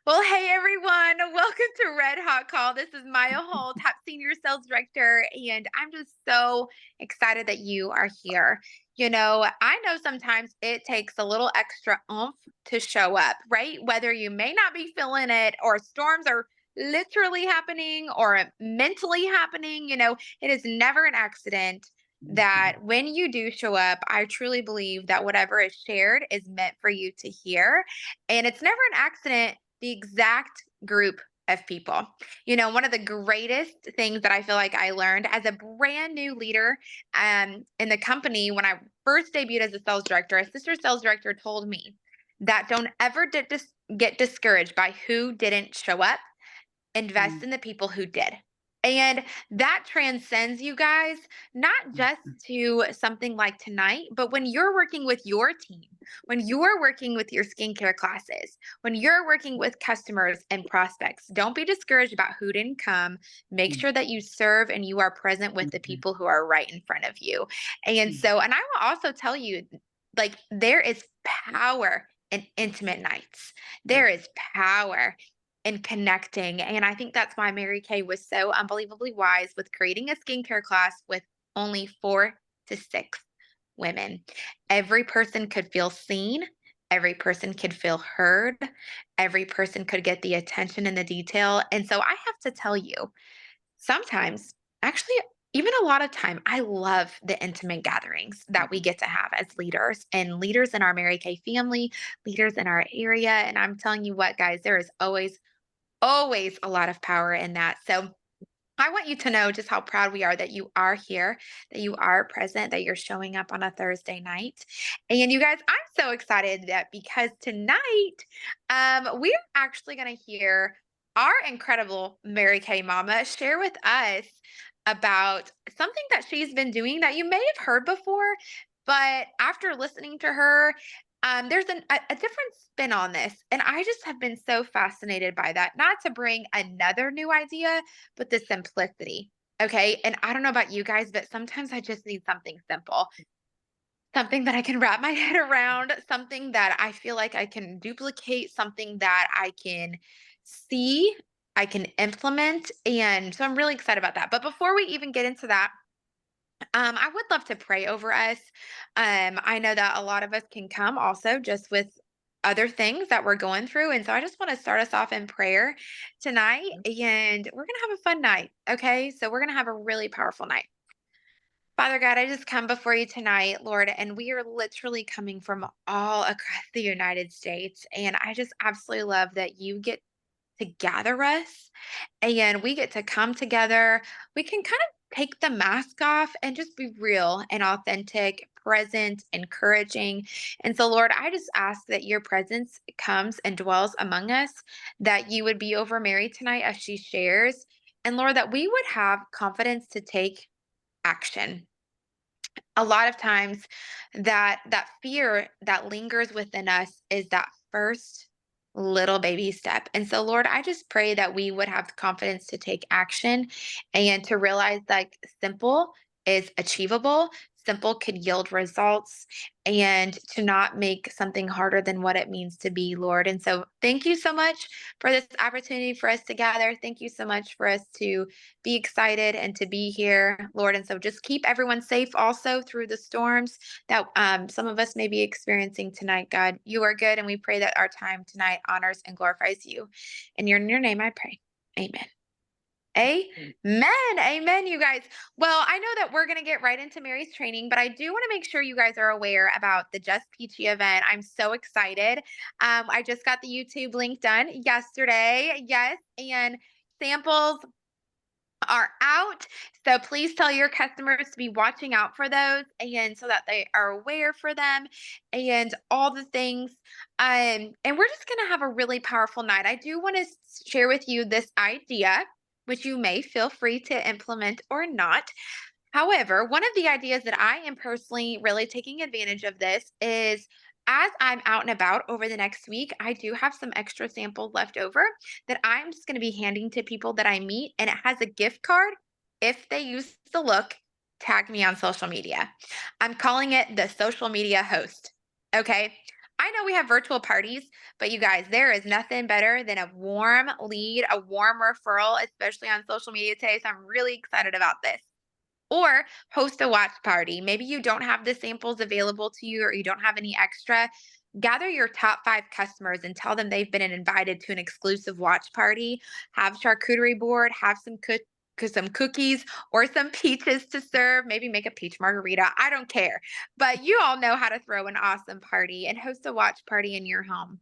Well, hey everyone, welcome to Red Hot Call. This is Maya Hall, top senior sales director, and I'm just so excited that you are here. I know sometimes it takes a little extra oomph to show up, right? Whether you may not be feeling it or storms are literally happening or mentally happening, it is never an accident that when you do show up, I truly believe that whatever is shared is meant for you to hear. And it's never an accident the exact group of people. One of the greatest things that I feel like I learned as a brand new leader in the company when I first debuted as a sales director, a sister sales director told me that don't ever get discouraged by who didn't show up. Invest Mm, in the people who did. And that transcends you guys, not just mhm, to something like tonight, but when you're working with your team, when you're working with your skincare classes, when you're working with customers and prospects, don't be discouraged about who didn't come. Make mm, sure that you serve and you are present with the mhm, people who are right in front of you. And I will also tell you, like, there is power in intimate nights. yeah, There is power and connecting. And I think that's why Mary Kay was so unbelievably wise with creating a skincare class with only 4 to 6 women. Every person could feel seen, every person could feel heard, every person could get the attention and the detail. And so I have to tell you, sometimes, actually, even a lot of time, I love the intimate gatherings that we mhm, get to have as leaders and leaders in our Mary Kay family, leaders in our area. And I'm telling you what, guys, there is always a lot of power in that. So I want you to know just how proud we are that you are here, that you are present, that you're showing up on a Thursday night. And you guys, I'm so excited that because tonight we're actually going to hear our incredible Mary Kay Mama share with us about something that she's been doing that you may have heard before, but after listening to her, there's a different spin on this. And I just have been so fascinated by that. Not to bring another new idea, but the simplicity. Okay. And I don't know about you guys, but sometimes I just need something simple, something that I can wrap my head around, something that I feel like I can duplicate, something that I can see, I can implement. And so I'm really excited about that. But before we even get into that, I would love to pray over us. I know that a lot of us can come also just with other things that we're going through. And so I just want to start us off in prayer tonight. And we're going to have a fun night. Okay. So we're going to have a really powerful night. Father God, I just come before you tonight, Lord, and we are literally coming from all across the United States. And I just absolutely love that you get to gather us and we get to come together. We can kind of take the mask off and just be real and authentic, present, encouraging. And so, Lord, I just ask that your presence comes and dwells among us, that you would be over Mary tonight as she shares. And Lord, that we would have confidence to take action. A lot of times that fear that lingers within us is that first little baby step. And so Lord, I just pray that we would have the confidence to take action and to realize like simple is achievable. Simple could yield results and to not make something harder than what it means to be, Lord. And so thank you so much for this opportunity for us to gather. Thank you so much for us to be excited and to be here, Lord. And so just keep everyone safe also through the storms that some of us may be experiencing tonight, God. You are good, and we pray that our time tonight honors and glorifies you. And in your name I pray. Amen. mm. Amen. Amen, you guys. Well, I know that we're going to get right into Mary's training, but I do want to make sure you guys are aware about the Just Peachy event. I'm so excited. I just got the YouTube link done yesterday. Yes. And samples are out. So please tell your customers to be watching out for those and so that they are aware for them and all the things. And we're just going to have a really powerful night. I do want to share with you this idea, which you may feel free to implement or not. However, one of the ideas that I am personally really taking advantage of this is as I'm out and about over the next week, I do have some extra samples left over that I'm just going to be handing to people that I meet. And it has a gift card. If they use the look, tag me on social media. I'm calling it the social media host. Okay. I know we have virtual parties, but you guys, there is nothing better than a warm lead, a warm referral, especially on social media today. So I'm really excited about this. Or host a watch party. Maybe you don't have the samples available to you or you don't have any extra. Gather your top 5 customers and tell them they've been invited to an exclusive watch party. Have charcuterie board, have some cookies or some peaches to serve. Maybe make a peach margarita. I don't care. But you all know how to throw an awesome party and host a watch party in your home.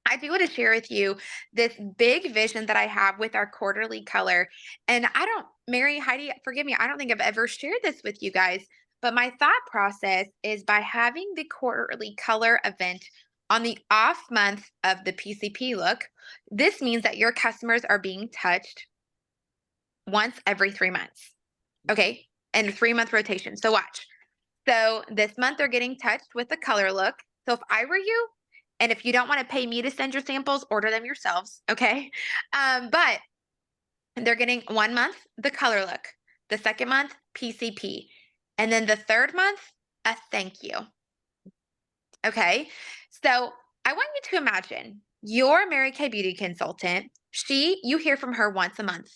I do want to share with you this big vision that I have with our quarterly color. And I don't, Mary, Heidi, forgive me, I don't think I've ever shared this with you guys. But my thought process is by having the quarterly color event on the off month of the PCP look, this means that your customers are being touched once every 3 months. Okay. And a 3 month rotation. So watch. So this month they're getting touched with the color look. So if I were you, and if you don't want to pay me to send your samples, order them yourselves. Okay. But they're getting 1 month the color look, the second month PCP, and then the third month a thank you. Okay. So I want you to imagine your Mary Kay beauty consultant. You hear from her once a month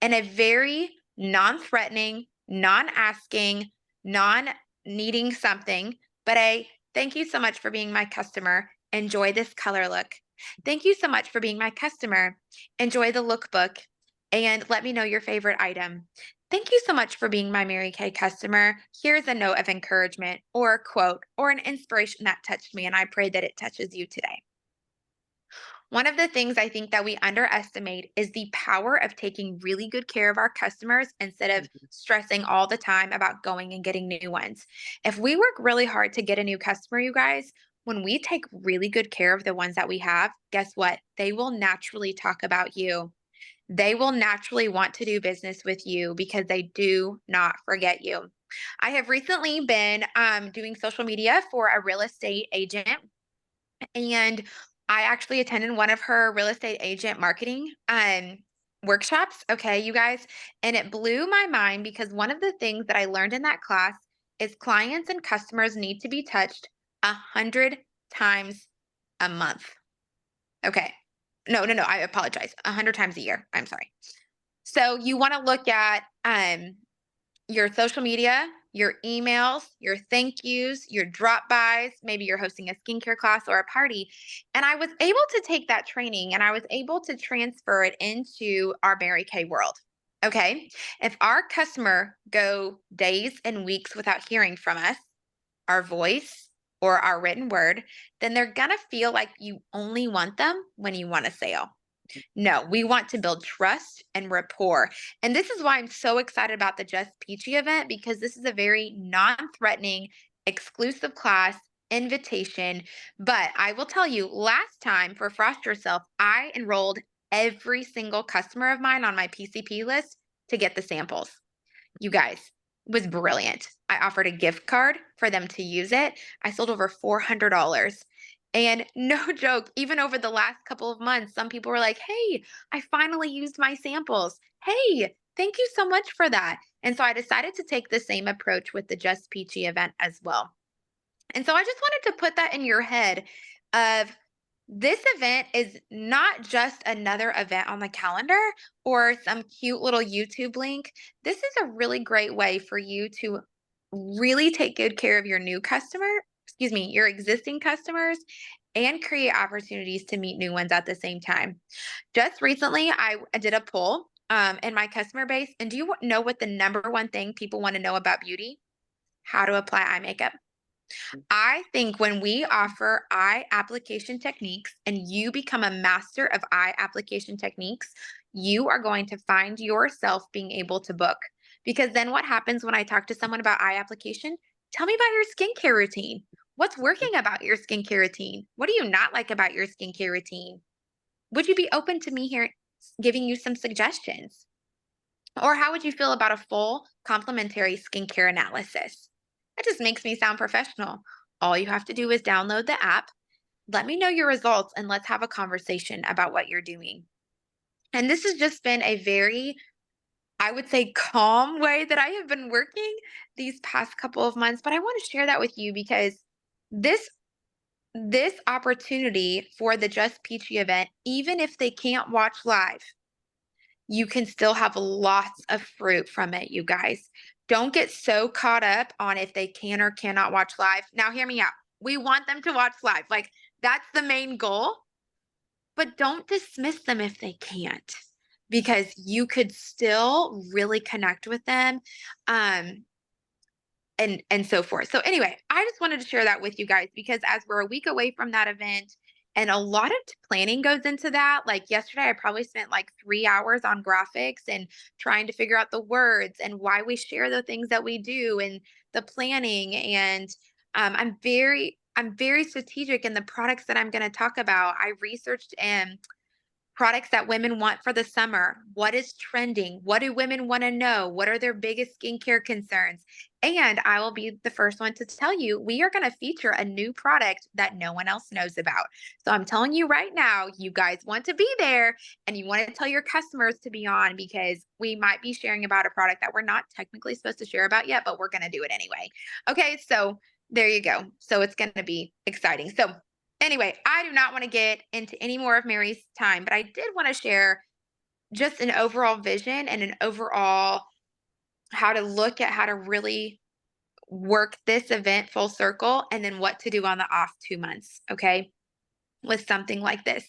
in a very non threatening, non asking, non needing something, but a thank you so much for being my customer. Enjoy this color look. Thank you so much for being my customer. Enjoy the lookbook and let me know your favorite item. Thank you so much for being my Mary Kay customer. Here's a note of encouragement or a quote or an inspiration that touched me, and I pray that it touches you today. One of the things I think that we underestimate is the power of taking really good care of our customers instead of Mhm. stressing all the time about going and getting new ones. If we work really hard to get a new customer, you guys, when we take really good care of the ones that we have, guess what? They will naturally talk about you. They will naturally want to do business with you because they do not forget you. I have recently been doing social media for a real estate agent, and I actually attended one of her real estate agent marketing workshops. Okay, you guys, and it blew my mind because one of the things that I learned in that class is clients and customers need to be touched 100 times a month. Okay. No, no, no. I apologize. 100 times a year. I'm sorry. So you want to look at your social media, your emails, your thank yous, your drop bys. Maybe you're hosting a skincare class or a party. And I was able to take that training and I was able to transfer it into our Mary Kay world. Okay. If our customer go days and weeks without hearing from us, our voice or our written word, then they're going to feel like you only want them when you want a sale. No, we want to build trust and rapport. And this is why I'm so excited about the Just Peachy event because this is a very non threatening, exclusive class invitation. But I will tell you, last time for Frost Yourself, I enrolled every single customer of mine on my PCP list to get the samples. You guys, it was brilliant. I offered a gift card for them to use it. I sold over $400. And no joke, even over the last couple of months, some people were like, "Hey, I finally used my samples. Hey, thank you so much for that." And so I decided to take the same approach with the Just Peachy event as well. And so I just wanted to put that in your head of this event is not just another event on the calendar or some cute little YouTube link. This is a really great way for you to really take good care of your existing customers, and create opportunities to meet new ones at the same time. Just recently, I did a poll in my customer base. And do you know what the number one thing people want to know about beauty? How to apply eye makeup. I think when we offer eye application techniques and you become a master of eye application techniques, you are going to find yourself being able to book. Because then what happens when I talk to someone about eye application? Tell me about your skincare routine. What's working about your skincare routine? What do you not like about your skincare routine? Would you be open to me here giving you some suggestions? Or how would you feel about a full complimentary skincare analysis? That just makes me sound professional. All you have to do is download the app. Let me know your results and let's have a conversation about what you're doing. And this has just been a very, I would say, calm way that I have been working these past couple of months. But I want to share that with you because this this opportunity for the Just Peachy event, even if they can't watch live, you can still have lots of fruit from it, you guys. Don't get so caught up on if they can or cannot watch live. Now, hear me out. We want them to watch live. Like, that's the main goal, but don't dismiss them if they can't, because you could still really connect with them. Um, and so forth. So anyway, I just wanted to share that with you guys because as we're a week away from that event and a lot of planning goes into that. Like yesterday I probably spent like 3 hours on graphics and trying to figure out the words and why we share the things that we do and the planning and I'm very strategic in the products that I'm going to talk about. I researched and products that women want for the summer. What is trending? What do women want to know? What are their biggest skincare concerns? And I will be the first one to tell you we are going to feature a new product that no one else knows about. So I'm telling you right now, you guys want to be there and you want to tell your customers to be on because we might be sharing about a product that we're not technically supposed to share about yet, but we're going to do it anyway. Okay, so there you go. So it's going to be exciting. So anyway, I do not want to get into any more of Mary's time, but I did want to share just an overall vision and an overall how to look at how to really work this event full circle and then what to do on the off 2 months. Okay. With something like this.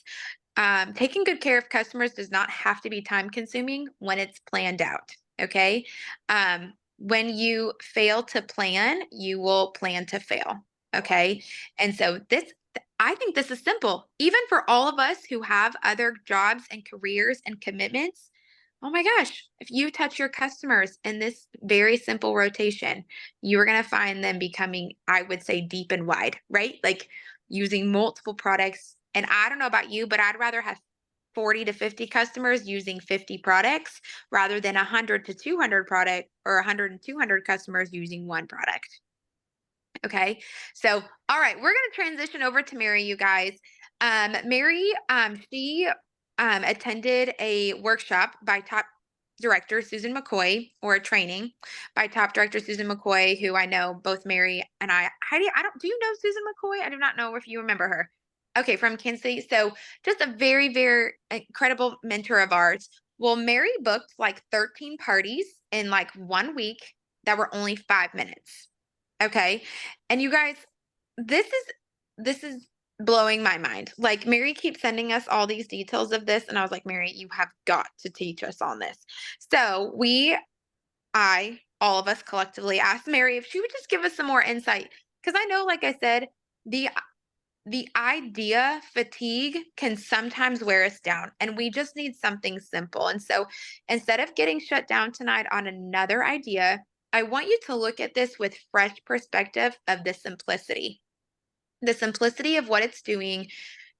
Taking good care of customers does not have to be time consuming when it's planned out. Okay. When you fail to plan, you will plan to fail. Okay. And so I think this is simple. Even for all of us who have other jobs and careers and commitments, oh my gosh, if you touch your customers in this very simple rotation, you're going to find them becoming, I would say, deep and wide, right? Like using multiple products. And I don't know about you, but I'd rather have 40 to 50 customers using 50 products rather than 100 to 200 product or 100 and 200 customers using one product. Okay. So, all right, we're going to transition over to Mary, you guys. Mary, she attended a workshop by top director Susan McCoy, or a training by top director Susan McCoy, who I know both Mary and I. Heidi, I don't. Do you know Susan McCoy? I do not know if you remember her. Okay, from Kansas City. So, just a very, very incredible mentor of ours. Well, Mary booked like 13 parties in like 1 week that were only 5 minutes. Okay. And you guys, this is blowing my mind. Like Mary keeps sending us all these details of this and I was like, "Mary, you have got to teach us on this." So, all of us collectively asked Mary if she would just give us some more insight because I know like I said, the the idea fatigue can sometimes wear us down and we just need something simple. And so instead of getting shut down tonight on another idea, I want you to look at this with fresh perspective of the simplicity of what it's doing,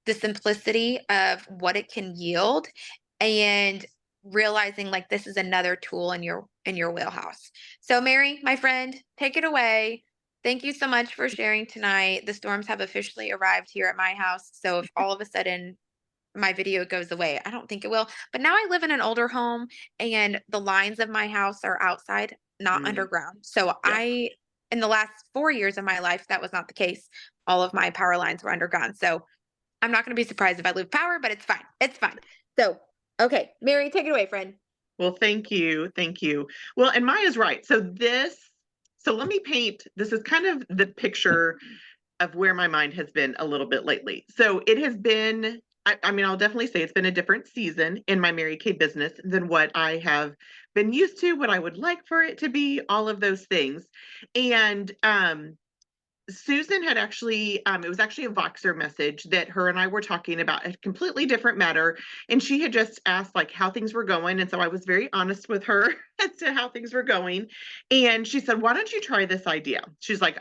the simplicity of what it can yield, and realizing like this is another tool in your wheelhouse. So Mary, my friend, take it away. Thank you so much for sharing tonight. The storms have officially arrived here at my house. So if all of a sudden my video goes away, I don't think it will. But now I live in an older home and the lines of my house are outside, not Mm, underground. So yeah. in the last 4 years of my life, that was not the case. All of my power lines were underground. So I'm not going to be surprised if I lose power, but it's fine. It's fine. So, okay, Mary, take it away, friend. Well, thank you. Thank you. Well, and Maya's right. So let me paint. This is kind of the picture of where my mind has been a little bit lately. So it has been, I mean, I'll definitely say it's been a different season in my Mary Kay business than what I have been used to, what I would like for it to be, all of those things. And Susan had actually, it was actually a Voxer message that her and I were talking about a completely different matter. And she had just asked like how things were going. And so I was very honest with her as to how things were going. And she said, why don't you try this idea? She's like,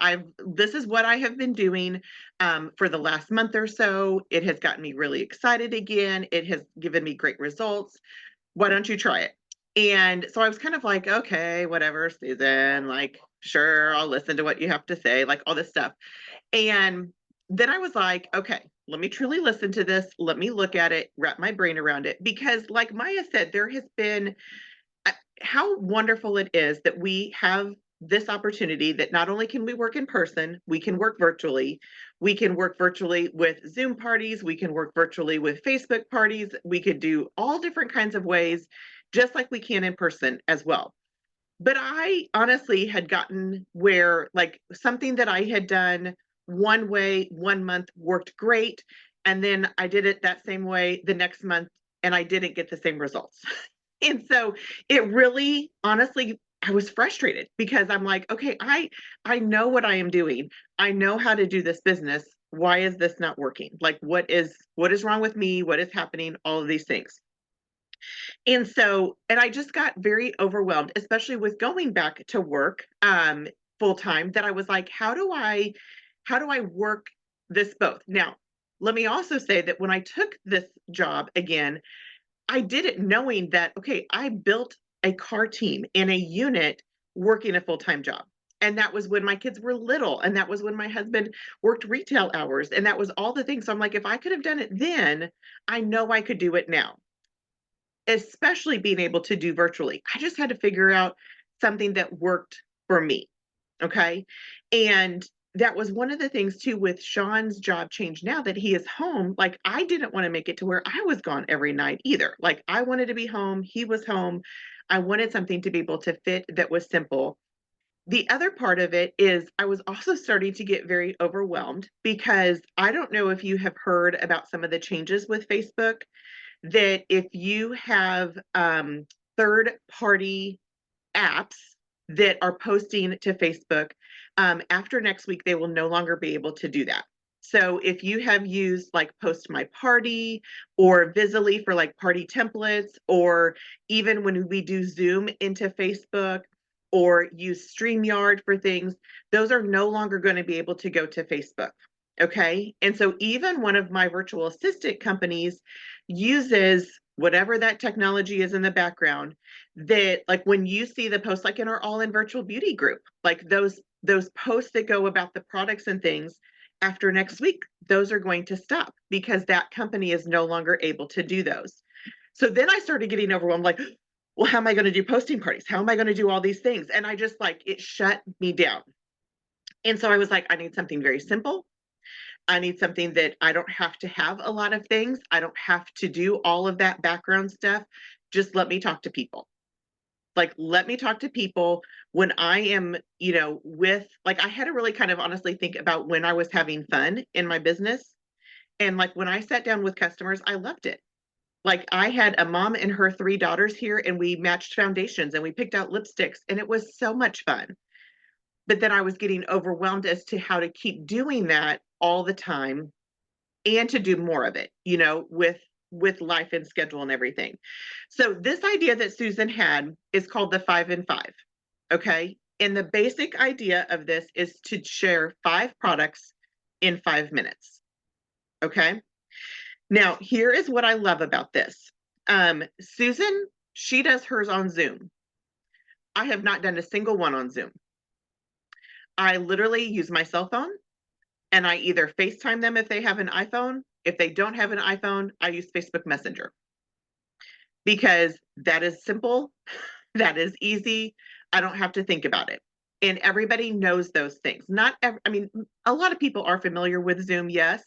this is what I have been doing for the last month or so. It has gotten me really excited again. It has given me great results. Why don't you try it? And so I was kind of like, okay, whatever, Susan, like, sure, I'll listen to what you have to say, like all this stuff. And then I was like, okay, let me truly listen to this. Let me look at it, wrap my brain around it. Because, like Maya said, there has been how wonderful it is that we have this opportunity that not only can we work in person, we can work virtually. We can work virtually with Zoom parties. We can work virtually with Facebook parties. We could do all different kinds of ways, just like we can in person as well. But I honestly had gotten where, like, something that I had done one way 1 month worked great. And then I did it that same way the next month and I didn't get the same results. And so it really, honestly, I was frustrated because I'm like, okay, I know what I am doing. I know how to do this business. Why is this not working? Like, what is wrong with me? What is happening? All of these things. And so, and I just got very overwhelmed, especially with going back to work full time, that I was like, how do I work this both? Now, let me also say that when I took this job again, I did it knowing that, okay, I built a car team in a unit working a full-time job. And that was when my kids were little. And that was when my husband worked retail hours. And that was all the things. So I'm like, if I could have done it then, I know I could do it now, especially being able to do virtually. I just had to figure out something that worked for me. Okay. And that was one of the things too with Sean's job change now that he is home. Like, I didn't want to make it to where I was gone every night either. Like, I wanted to be home. He was home. I wanted something to be able to fit that was simple. The other part of it is I was also starting to get very overwhelmed because I don't know if you have heard about some of the changes with Facebook, that if you have third party apps that are posting to Facebook, after next week, they will no longer be able to do that. So if you have used like Post My Party or Visibly for like party templates, or even when we do Zoom into Facebook or use StreamYard for things, those are no longer going to be able to go to Facebook. Okay. And so even one of my virtual assistant companies uses whatever that technology is in the background, that like when you see the posts like in our All in Virtual Beauty group, like those posts that go about the products and things, after next week, those are going to stop because that company is no longer able to do those. So then I started getting overwhelmed, like, well, how am I going to do posting parties? How am I going to do all these things? And I just, like, it shut me down. And so I was like, I need something very simple. I need something that I don't have to have a lot of things. I don't have to do all of that background stuff. Just let me talk to people. Like, let me talk to people when I am, with, like, I had to really kind of honestly think about when I was having fun in my business. And like when I sat down with customers, I loved it. Like, I had a mom and her three daughters here, and we matched foundations and we picked out lipsticks, and it was so much fun. But then I was getting overwhelmed as to how to keep doing that all the time and to do more of it, with life and schedule and everything. So this idea that Susan had is called the 5 and 5. Okay. And the basic idea of this is to share 5 products in 5 minutes. Okay. Now, here is what I love about this. Susan, she does hers on Zoom. I have not done a single one on Zoom. I literally use my cell phone and I either FaceTime them if they have an iPhone. If they don't have an iPhone, I use Facebook Messenger because that is simple, that is easy. I don't have to think about it. And everybody knows those things. I mean, a lot of people are familiar with Zoom, yes,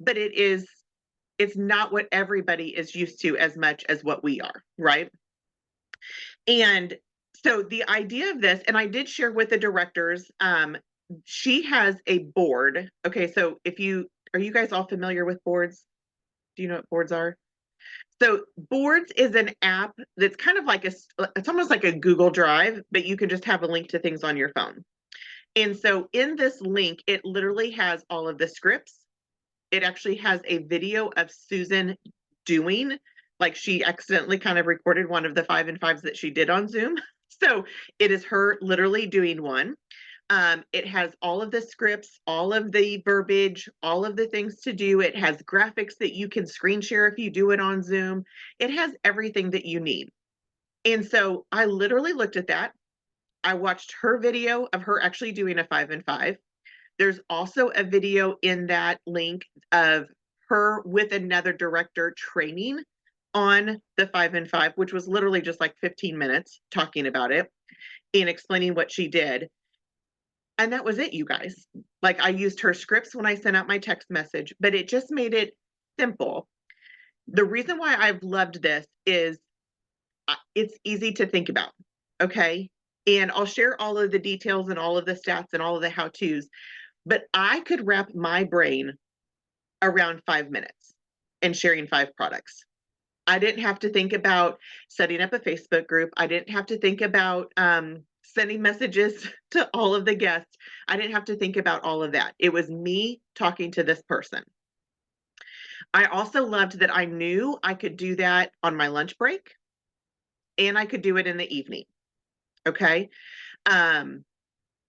but it's not what everybody is used to as much as what we are, right? And so the idea of this, and I did share with the directors, she has a board. Okay, so are you guys all familiar with boards? Do you know what boards are? So boards is an app that's kind of like it's almost like a Google Drive, but you can just have a link to things on your phone. And so in this link, it literally has all of the scripts. It actually has a video of Susan doing, like, she accidentally kind of recorded one of the 5 and 5s that she did on Zoom. So it is her literally doing one. It has all of the scripts, all of the verbiage, all of the things to do. It has graphics that you can screen share if you do it on Zoom. It has everything that you need. And so I literally looked at that. I watched her video of her actually doing a 5 and 5. There's also a video in that link of her with another director training on the 5 and 5, which was literally just like 15 minutes talking about it and explaining what she did. And that was it, you guys. Like, I used her scripts when I sent out my text message, but it just made it simple. The reason why I've loved this is it's easy to think about. Okay. And I'll share all of the details and all of the stats and all of the how to's, but I could wrap my brain around 5 minutes and sharing 5 products. I didn't have to think about setting up a Facebook group. I didn't have to think about sending messages to all of the guests. I didn't have to think about all of that. It was me talking to this person. I also loved that I knew I could do that on my lunch break and I could do it in the evening. Okay. Um,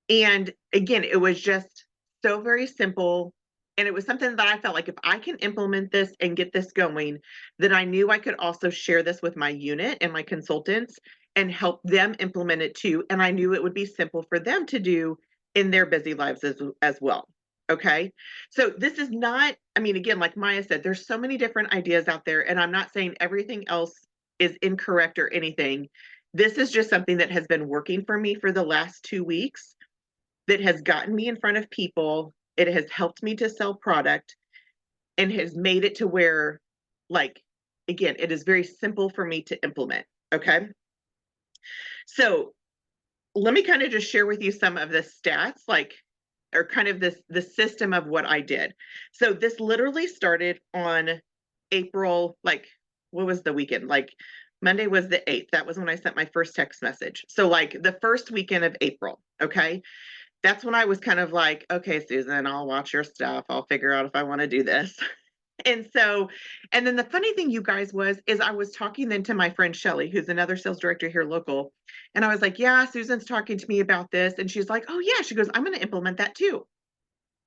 and again, it was just so very simple. And it was something that I felt like if I can implement this and get this going, then I knew I could also share this with my unit and my consultants and help them implement it too. And I knew it would be simple for them to do in their busy lives as well. Okay. So this is not, I mean, again, like Maya said, there's so many different ideas out there, and I'm not saying everything else is incorrect or anything. This is just something that has been working for me for the last 2 weeks, that has gotten me in front of people. It has helped me to sell product and has made it to where, like, again, it is very simple for me to implement. Okay. So let me kind of just share with you some of the stats, like, or kind of the system of what I did. So this literally started on April, like, what was the weekend? Like, Monday was the 8th. That was when I sent my first text message. So, like, the first weekend of April. Okay. That's when I was kind of like, okay, Susan, I'll watch your stuff. I'll figure out if I want to do this. And so, and then the funny thing, you guys, is I was talking then to my friend Shelly, who's another sales director here local. And I was like, yeah, Susan's talking to me about this. And she's like, oh yeah. She goes, I'm going to implement that too.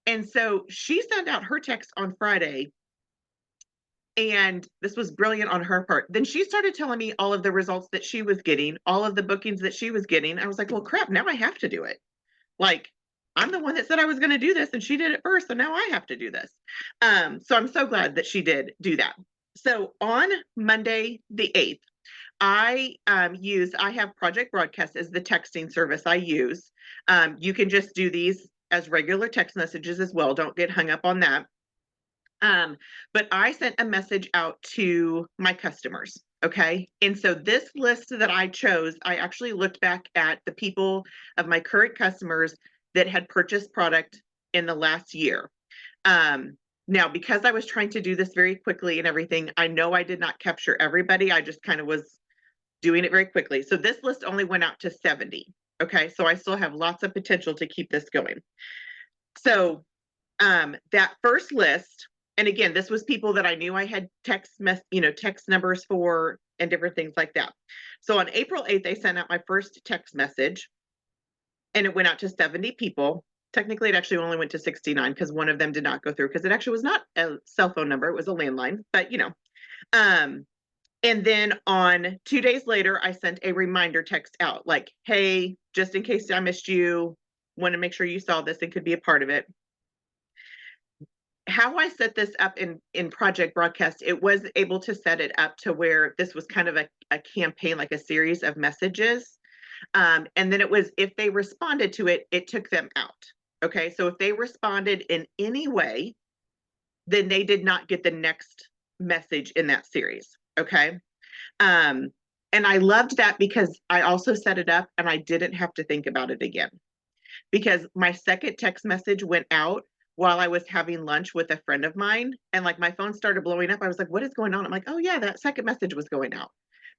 And so she sent out her text on Friday. And this was brilliant on her part. Then she started telling me all of the results that she was getting, all of the bookings that she was getting. I was like, well, crap, now I have to do it. Like, I'm the one that said I was going to do this, and she did it first, so now I have to do this. So I'm so glad that she did do that. So on Monday the 8th, I have Project Broadcast as the texting service I use. You can just do these as regular text messages as well. Don't get hung up on that. But I sent a message out to my customers. Okay. And so this list that I chose, I actually looked back at the people of my current customers that had purchased product in the last year. Now, because I was trying to do this very quickly and everything, I know I did not capture everybody. I just kind of was doing it very quickly. So this list only went out to 70. Okay. So I still have lots of potential to keep this going. So that first list, and again, this was people that I knew I had text numbers for and different things like that. So on April 8th, I sent out my first text message, and it went out to 70 people. Technically, it actually only went to 69 because one of them did not go through, because it actually was not a cell phone number, it was a landline, but and then on 2 days later, I sent a reminder text out like, hey, just in case I missed you, want to make sure you saw this and could be a part of it. How I set this up in Project Broadcast, it was able to set it up to where this was kind of a campaign, like a series of messages. And then it was, if they responded to it, it took them out. Okay. So if they responded in any way, then they did not get the next message in that series. Okay. And I loved that because I also set it up and I didn't have to think about it again, because my second text message went out while I was having lunch with a friend of mine, and like my phone started blowing up. I was like, what is going on? I'm like, oh yeah, that second message was going out,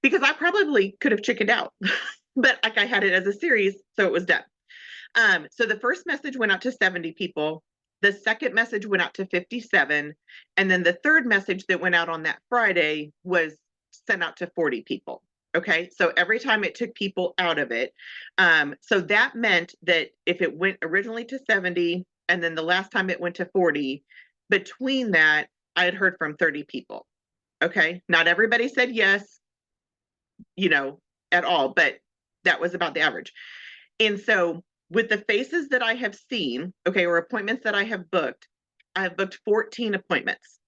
because I probably could have chickened out, but like I had it as a series, so it was done. So the first message went out to 70 people. The second message went out to 57. And then the third message that went out on that Friday was sent out to 40 people. Okay. So every time it took people out of it. So that meant that if it went originally to 70, and then the last time it went to 40, between that, I had heard from 30 people. Okay. Not everybody said yes, at all, but that was about the average. And so with the faces that I have seen, okay, or appointments that I have booked 14 appointments.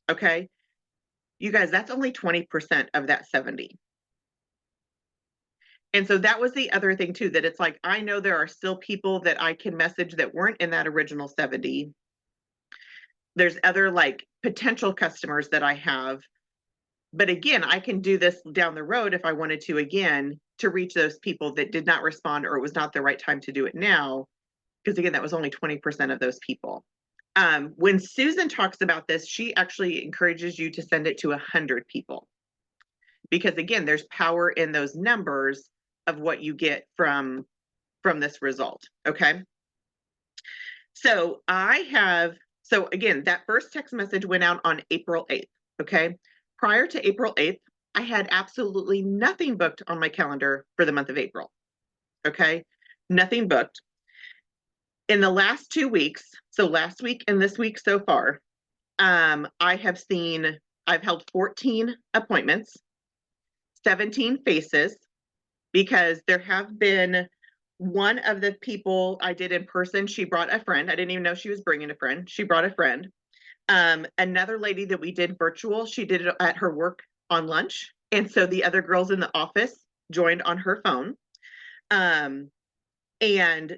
Okay. You guys, that's only 20% of that 70. And so that was the other thing too, that it's like, I know there are still people that I can message that weren't in that original 70. There's other like potential customers that I have. But again, I can do this down the road if I wanted to, again, to reach those people that did not respond or it was not the right time to do it now. Because again, that was only 20% of those people. When Susan talks about this, she actually encourages you to send it to 100 people. Because again, there's power in those numbers of what you get from this result. Okay. So so again, that first text message went out on April 8th. Okay. Prior to April 8th, I had absolutely nothing booked on my calendar for the month of April. Okay. Nothing booked. In the last 2 weeks, so last week and this week so far, I've held 14 appointments, 17 faces, because there have been one of the people I did in person, she brought a friend. I didn't even know she was bringing a friend. She brought a friend. Another lady that we did virtual, she did it at her work on lunch. And so the other girls in the office joined on her phone. And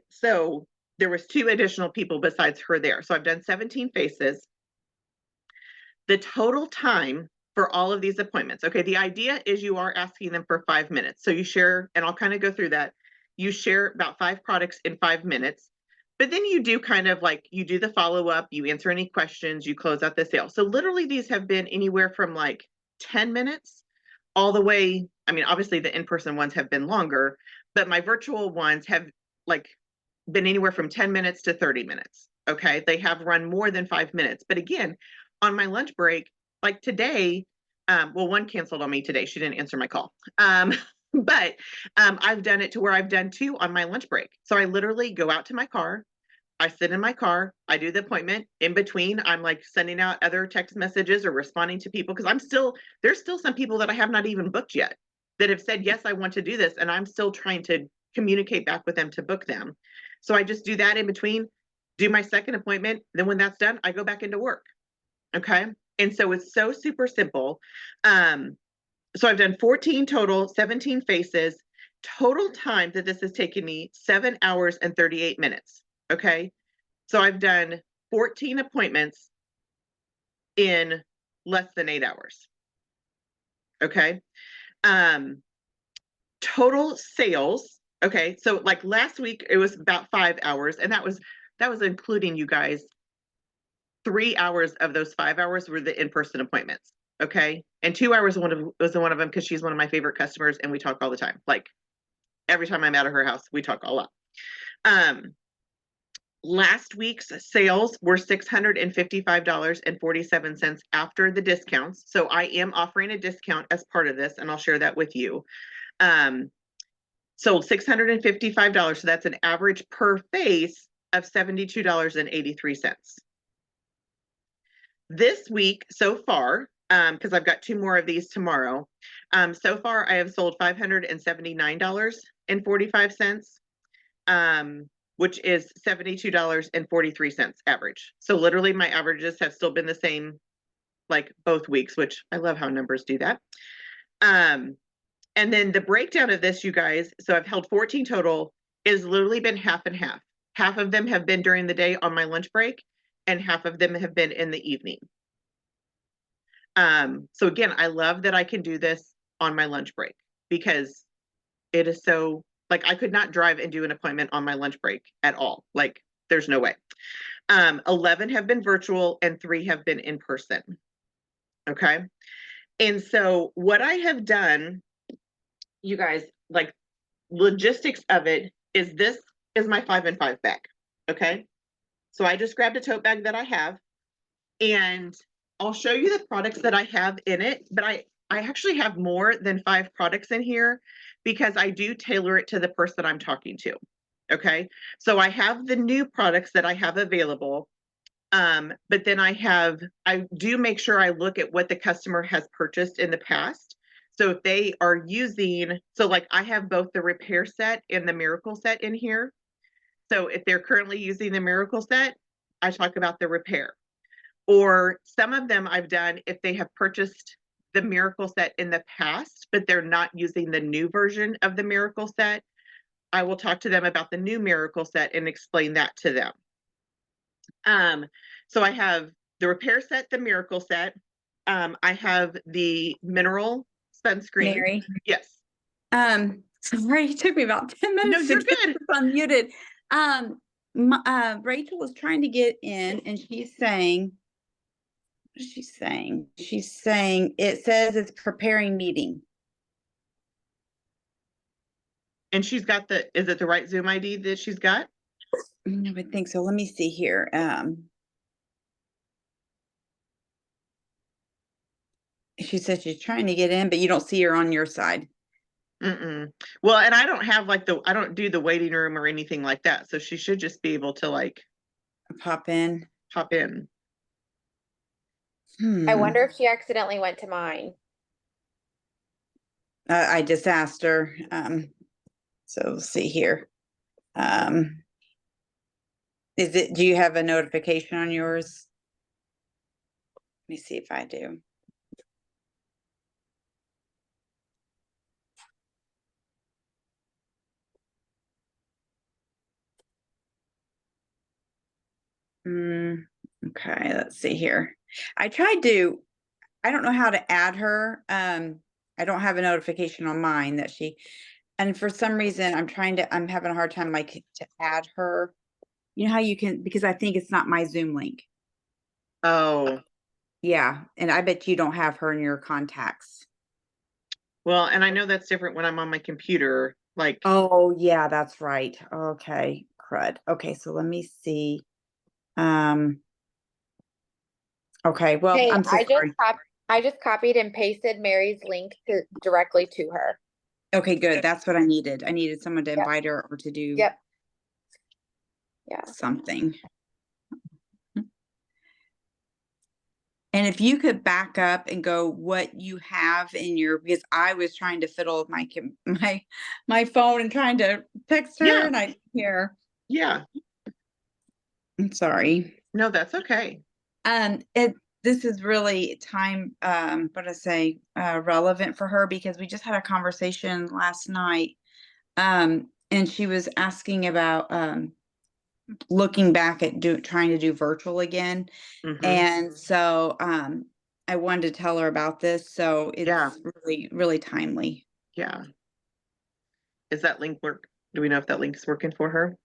so there was 2 additional people besides her there. So I've done 17 faces. The total time for all of these appointments. Okay, the idea is you are asking them for 5 minutes. So you share, and I'll kind of go through that. You share about 5 products in 5 minutes, but then you do kind of like, you do the follow-up, you answer any questions, you close out the sale. So literally these have been anywhere from like 10 minutes all the way. I mean, obviously the in-person ones have been longer, but my virtual ones have like been anywhere from 10 minutes to 30 minutes. Okay, they have run more than 5 minutes. But again, on my lunch break, like today, well, one canceled on me today. She didn't answer my call. But I've done it to where I've done 2 on my lunch break. So I literally go out to my car, I sit in my car, I do the appointment. In between, I'm like sending out other text messages or responding to people, because there's still some people that I have not even booked yet that have said, yes, I want to do this. And I'm still trying to communicate back with them to book them. So I just do that in between, do my second appointment. Then when that's done, I go back into work. Okay. And so it's so super simple. So I've done 14 total, 17 faces. Total time that this has taken me 7 hours and 38 minutes. Okay. So I've done 14 appointments in less than 8 hours. Okay. Total sales. Okay. So like last week, it was about 5 hours, and that was including, you guys, 3 hours of those 5 hours were the in-person appointments. Okay. And 2 hours was one of them, because she's one of my favorite customers and we talk all the time. Like every time I'm out of her house, we talk a lot. Last week's sales were $655.47 after the discounts. So I am offering a discount as part of this, and I'll share that with you. So $655. So that's an average per face of $72.83. This week so far, because I've got 2 more of these tomorrow. So far, I have sold $579.45, which is $72.43 average. So literally my averages have still been the same, like both weeks, which I love how numbers do that. And then the breakdown of this, you guys, so I've held 14 total, is literally been half and half. Half of them have been during the day on my lunch break, and half of them have been in the evening. So again, I love that I can do this on my lunch break, because it is so, like, I could not drive and do an appointment on my lunch break at all. Like, there's no way. 11 have been virtual and 3 have been in person. Okay. And so what I have done, you guys, like logistics of it is, this is my 5 and 5 bag. Okay. So I just grabbed a tote bag that I have, and I'll show you the products that I have in it, but I actually have more than 5 products in here, because I do tailor it to the person I'm talking to. Okay. So I have the new products that I have available. But then I do make sure I look at what the customer has purchased in the past. So if they are so like I have both the repair set and the miracle set in here. So if they're currently using the miracle set, I talk about the repair. Or some of them I've done if they have purchased the Miracle Set in the past, but they're not using the new version of the Miracle Set, I will talk to them about the new Miracle Set and explain that to them. So I have the Repair Set, the Miracle Set. I have the Mineral Sunscreen. Mary. Yes. Sorry, it took me about 10 No, minutes you're to get good. this unmuted. Rachel was trying to get in and she's saying, what is she saying? She's saying it says it's preparing meeting. And she's got is it the right Zoom ID that she's got? I would think so. Let me see here. She said she's trying to get in, but you don't see her on your side. Well, and I don't have I don't do the waiting room or anything like that. So she should just be able to like pop in. Pop in. I wonder if she accidentally went to mine. I just asked her. So let's see here. Do you have a notification on yours? Let me see if I do. Okay, let's see here. I don't know how to add her. I don't have a notification on mine that and for some reason I'm having a hard time like to add her. You know how you can, because I think it's not my Zoom link. Oh. Yeah, and I bet you don't have her in your contacts. Well, and I know that's different when I'm on my computer. Like, oh yeah, that's right. Okay, crud. Okay, so let me see. Okay, well, Hey, I'm so sorry. I just copied and pasted Mary's link directly to her. Okay, good. That's what I needed. I needed someone to invite her or to do something. And if you could back up and go what you have in because I was trying to fiddle with my phone and trying to text her and I hear. Yeah. I'm sorry. No, that's okay. This is really relevant for her because we just had a conversation last night. And she was asking about looking back at trying to do virtual again. And so I wanted to tell her about this. So it's really, really timely. Yeah. Is that link work? Do we know if that link is working for her?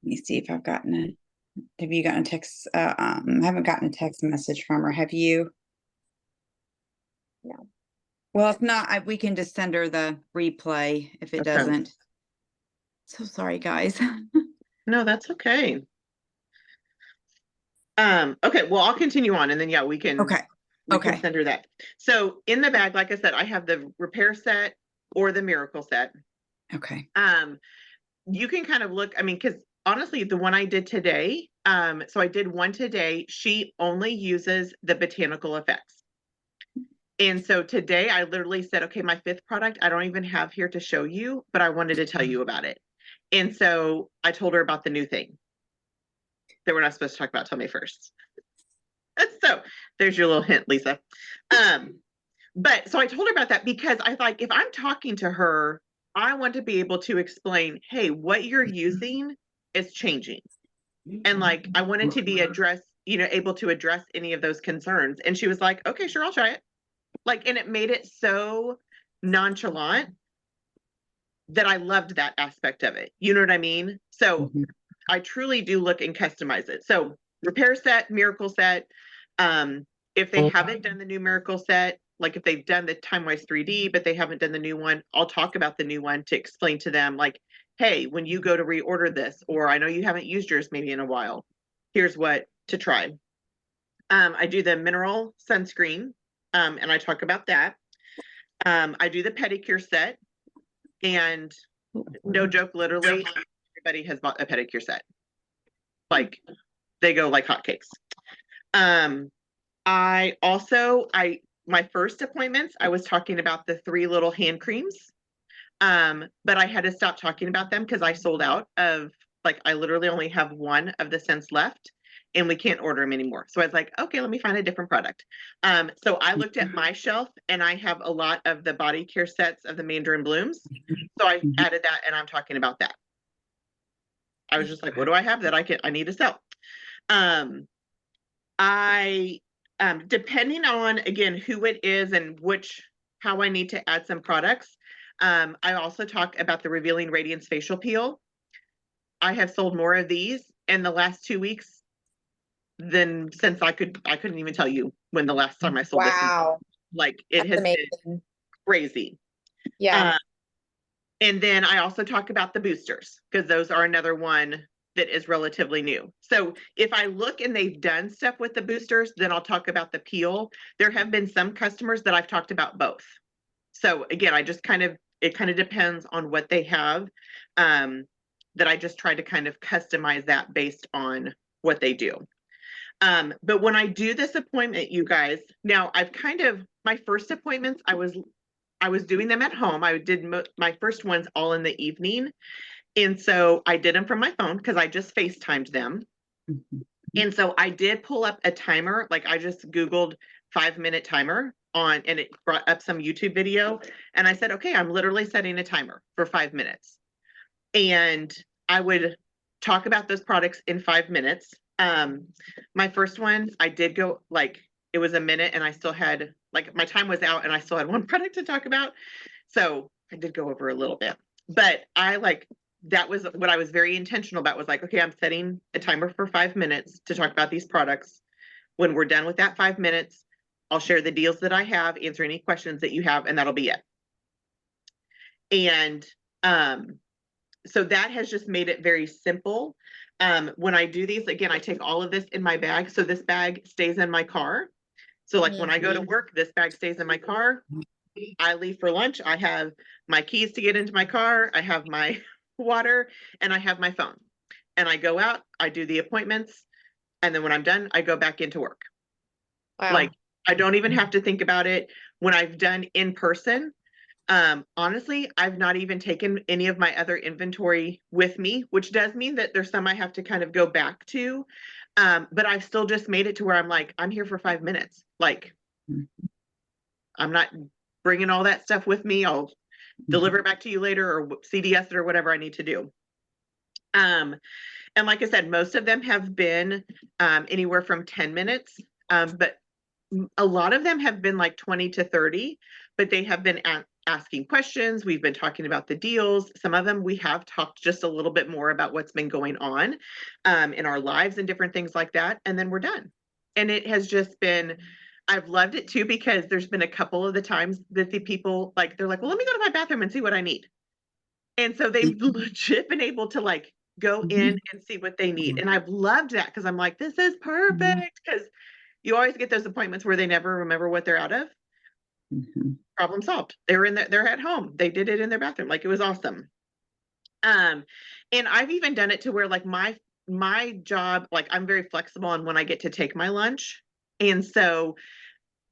Let me see if I've gotten it. Have you gotten a text? I haven't gotten a text message from her. Have you? No. Well, if not, we can just send her the replay if it doesn't. So sorry, guys. No, that's okay. Okay, well, I'll continue on and then we can can send her that. So in the bag, like I said, I have the Repair Set or the Miracle Set. Okay. You can kind of look, I mean, because honestly, the one I did today, so I did one today, she only uses the botanical effects. And so today I literally said, okay, my 5th product, I don't even have here to show you, but I wanted to tell you about it. And so I told her about the new thing that we're not supposed to talk about till May 1st. So there's your little hint, Lisa. But so I told her about that because I thought if I'm talking to her, I want to be able to explain, hey, what you're using is changing. And like, I wanted to be able to address any of those concerns. And she was like, okay, sure, I'll try it. Like, and it made it so nonchalant that I loved that aspect of it. You know what I mean? So I truly do look and customize it. So Repair Set, Miracle Set. If they haven't done the new Miracle Set, like if they've done the TimeWise 3D, but they haven't done the new one, I'll talk about the new one to explain to them like, hey, when you go to reorder this, or I know you haven't used yours maybe in a while, here's what to try. I do the Mineral Sunscreen, and I talk about that. I do the pedicure set, and no joke, literally everybody has bought a pedicure set. Like they go like hotcakes. My first appointments, I was talking about the 3 little hand creams. But I had to stop talking about them because I sold out of, like, I literally only have one of the scents left. and we can't order them anymore. So I was like, okay, let me find a different product. So I looked at my shelf, and I have a lot of the body care sets of the Mandarin Blooms. So I added that, and I'm talking about that. I was just like, what do I have that I need to sell? I depending on, again, who it is and how I need to add some products. I also talk about the Revealing Radiance facial peel. I have sold more of these in the last 2 weeks than since I couldn't even tell you when the last time I sold this. Wow. Like, it That's has been amazing. crazy. Yeah. And then I also talk about the boosters, because those are another one that is relatively new. So if I look and they've done stuff with the boosters, then I'll talk about the peel. There have been some customers that I've talked about both. So again, it kind of depends on what they have, that I just try to kind of customize that based on what they do. But when I do this appointment, you guys, now my first appointments, I was doing them at home. I did my first ones all in the evening. And so I did them from my phone because I just FaceTimed them. And so I did pull up a timer. Like, I just Googled 5-minute timer and it brought up some YouTube video. And I said, okay, I'm literally setting a timer for 5 minutes. And I would talk about those products in 5 minutes. My first one, I did go, like, it was a minute, and I still had, like, my time was out and I still had one product to talk about. So I did go over a little bit, but that was what I was very intentional about, was like, okay, I'm setting a timer for 5 minutes to talk about these products. When we're done with that 5 minutes, I'll share the deals that I have, answer any questions that you have, and that'll be it. And so that has just made it very simple. When I do these, again, I take all of this in my bag. So this bag stays in my car. So like when I go to work, this bag stays in my car. I leave for lunch. I have my keys to get into my car. I have my water, and I have my phone. And I go out, I do the appointments. And then when I'm done, I go back into work. Wow. Like, I don't even have to think about it. When I've done in person, honestly, I've not even taken any of my other inventory with me, which does mean that there's some I have to kind of go back to. But I've still just made it to where I'm like, I'm here for 5 minutes. Like, I'm not bringing all that stuff with me. I'll deliver it back to you later, or CDS it, or whatever I need to do. And like I said, most of them have been anywhere from 10 minutes, but a lot of them have been like 20 to 30, but they have been asking questions. We've been talking about the deals. Some of them we have talked just a little bit more about what's been going on in our lives and different things like that. And then we're done. And it has just been, I've loved it too, because there's been a couple of the times that the people, like, they're like, well, let me go to my bathroom and see what I need. And so they've legit been able to, like, go in and see what they need. And I've loved that, because I'm like, this is perfect, because you always get those appointments where they never remember what they're out of. Problem solved. They're at home. They did it in their bathroom. Like, it was awesome. And I've even done it to where, like, my job, like, I'm very flexible on when I get to take my lunch. And so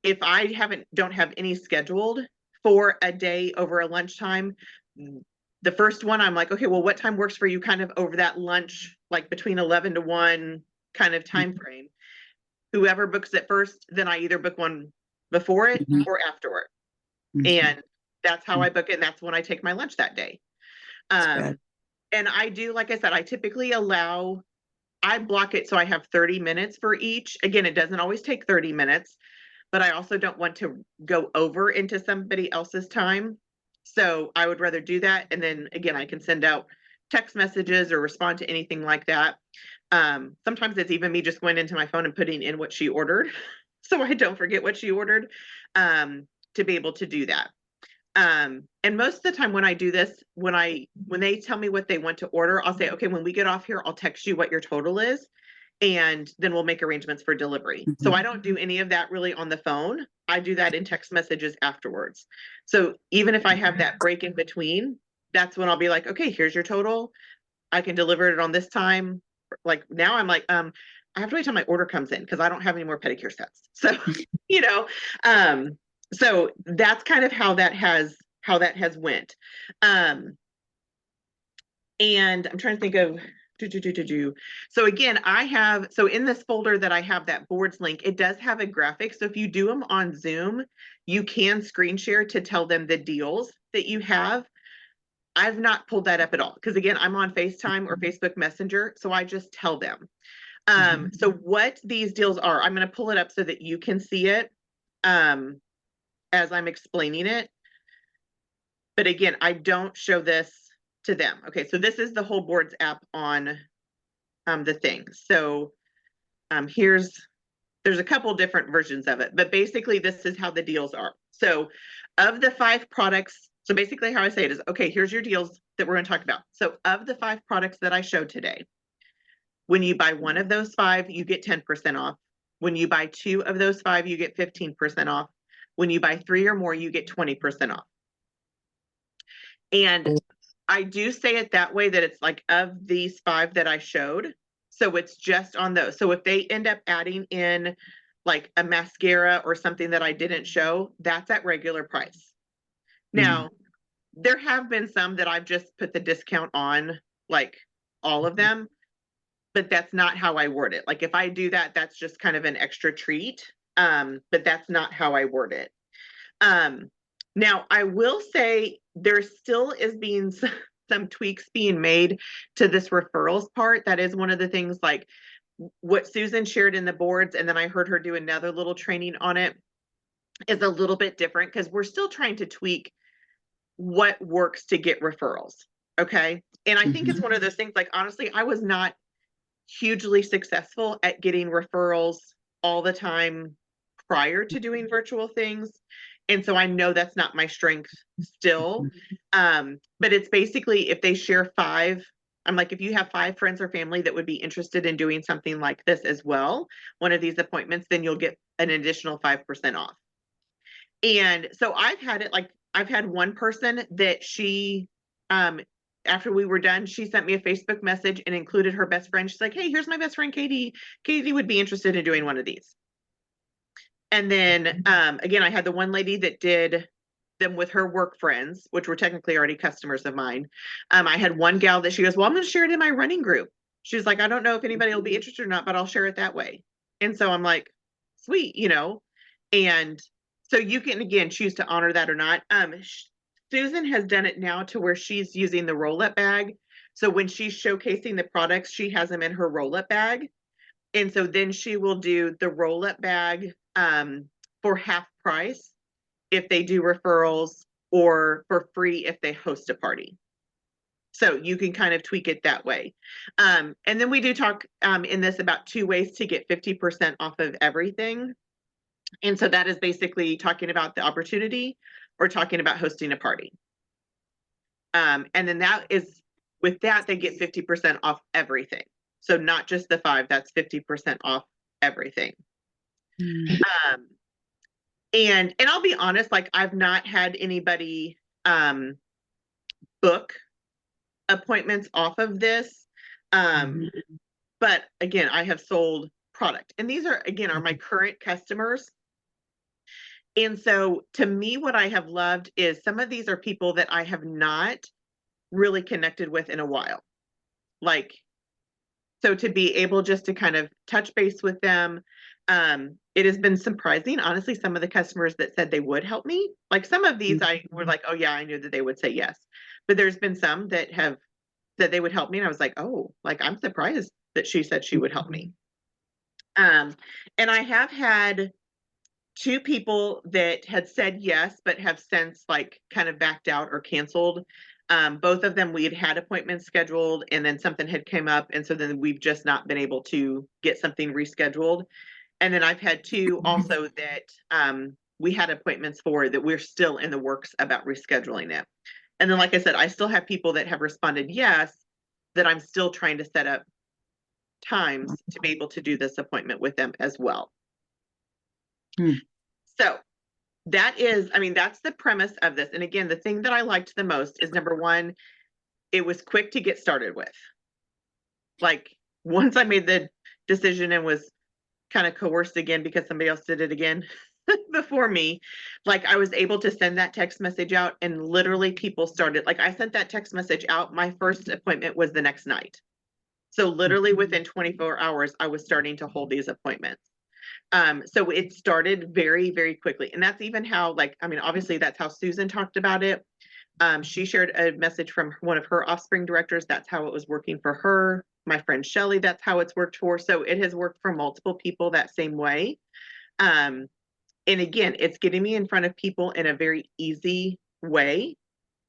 if I don't have any scheduled for a day over a lunchtime, the first one, I'm like, okay, well, what time works for you kind of over that lunch, like between 11 to 1 kind of time frame? Whoever books it first, then I either book one before it or afterward. And that's how I book it. And that's when I take my lunch that day. And I do, like I said, I typically I block it so I have 30 minutes for each. Again, it doesn't always take 30 minutes, but I also don't want to go over into somebody else's time. So I would rather do that. And then again, I can send out text messages or respond to anything like that. Sometimes it's even me just going into my phone and putting in what she ordered, so I don't forget what she ordered, to be able to do that. And most of the time when I do this, when they tell me what they want to order, I'll say, okay, when we get off here, I'll text you what your total is, and then we'll make arrangements for delivery. So I don't do any of that really on the phone. I do that in text messages afterwards. So even if I have that break in between, that's when I'll be like, okay, here's your total. I can deliver it on this time. Like, now I'm like, I have to wait till my order comes in, because I don't have any more pedicure sets. So, so that's kind of how that has went. And I'm trying to think of, So again, so in this folder that I have that boards link, it does have a graphic. So if you do them on Zoom, you can screen share to tell them the deals that you have. I've not pulled that up at all because again, I'm on FaceTime or Facebook Messenger, so I just tell them. So what these deals are, I'm going to pull it up so that you can see it as I'm explaining it. But again, I don't show this to them. Okay, so this is the whole boards app on the thing. So there's a couple different versions of it, but basically this is how the deals are. So of the 5 products, so basically how I say it is, okay, here's your deals that we're going to talk about. So of the 5 products that I showed today, when you buy one of those 5, you get 10% off. When you buy 2 of those 5, you get 15% off. When you buy 3 or more, you get 20% off. And I do say it that way, that it's like of these 5 that I showed. So it's just on those. So if they end up adding in like a mascara or something that I didn't show, that's at regular price. Now, there have been some that I've just put the discount on, like all of them, but that's not how I word it. Like if I do that, that's just kind of an extra treat. But that's not how I word it. Now I will say there still is being some tweaks being made to this referrals part. That is one of the things, like what Susan shared in the boards, and then I heard her do another little training on it, is a little bit different because we're still trying to tweak what works to get referrals. Okay. And I think it's one of those things, like, honestly, I was not hugely successful at getting referrals all the time prior to doing virtual things. And so I know that's not my strength still. But it's basically if they share 5, I'm like, if you have 5 friends or family that would be interested in doing something like this as well, one of these appointments, then you'll get an additional 5% off. And so I've had one person that she, after we were done, she sent me a Facebook message and included her best friend. She's like, hey, here's my best friend, Katie. Katie would be interested in doing one of these. And then again, I had the one lady that did them with her work friends, which were technically already customers of mine. I had one gal that she goes, well, I'm going to share it in my running group. She was like, I don't know if anybody will be interested or not, but I'll share it that way. And so I'm like, sweet, and so you can, again, choose to honor that or not. Susan has done it now to where she's using the roll-up bag. So when she's showcasing the products, she has them in her roll-up bag. And so then she will do the roll-up bag for half price if they do referrals, or for free if they host a party. So you can kind of tweak it that way. And then we do talk in this about 2 ways to get 50% off of everything. And so that is basically talking about the opportunity or talking about hosting a party. And then that is, with that, they get 50% off everything. So not just the 5, that's 50% off everything. And I'll be honest, like I've not had anybody book appointments off of this. But again, I have sold product, and these are, again, are my current customers. And so to me, what I have loved is some of these are people that I have not really connected with in a while. Like, so to be able just to kind of touch base with them, it has been surprising, honestly, some of the customers that said they would help me. Like some of these I were like, oh yeah, I knew that they would say yes. But there's been some that have said they would help me. And I was like, oh, like I'm surprised that she said she would help me. And I have had 2 people that had said yes, but have since like kind of backed out or canceled. Both of them, we had appointments scheduled and then something had come up. And so then we've just not been able to get something rescheduled. And then I've had 2 also that we had appointments for that we're still in the works about rescheduling it. And then, like I said, I still have people that have responded yes, that I'm still trying to set up times to be able to do this appointment with them as well. So that is, I mean, that's the premise of this. And again, the thing that I liked the most is, number 1, it was quick to get started with. Like once I made the decision and was kind of coerced again because somebody else did it again before me, like I was able to send that text message out, and literally people started, like I sent that text message out. My first appointment was the next night. So literally within 24 hours, I was starting to hold these appointments. So it started very, very quickly. And that's even how, like, I mean, obviously that's how Susan talked about it. She shared a message from one of her offspring directors. That's how it was working for her. My friend Shelly, that's how it's worked for. So it has worked for multiple people that same way. And again, it's getting me in front of people in a very easy way.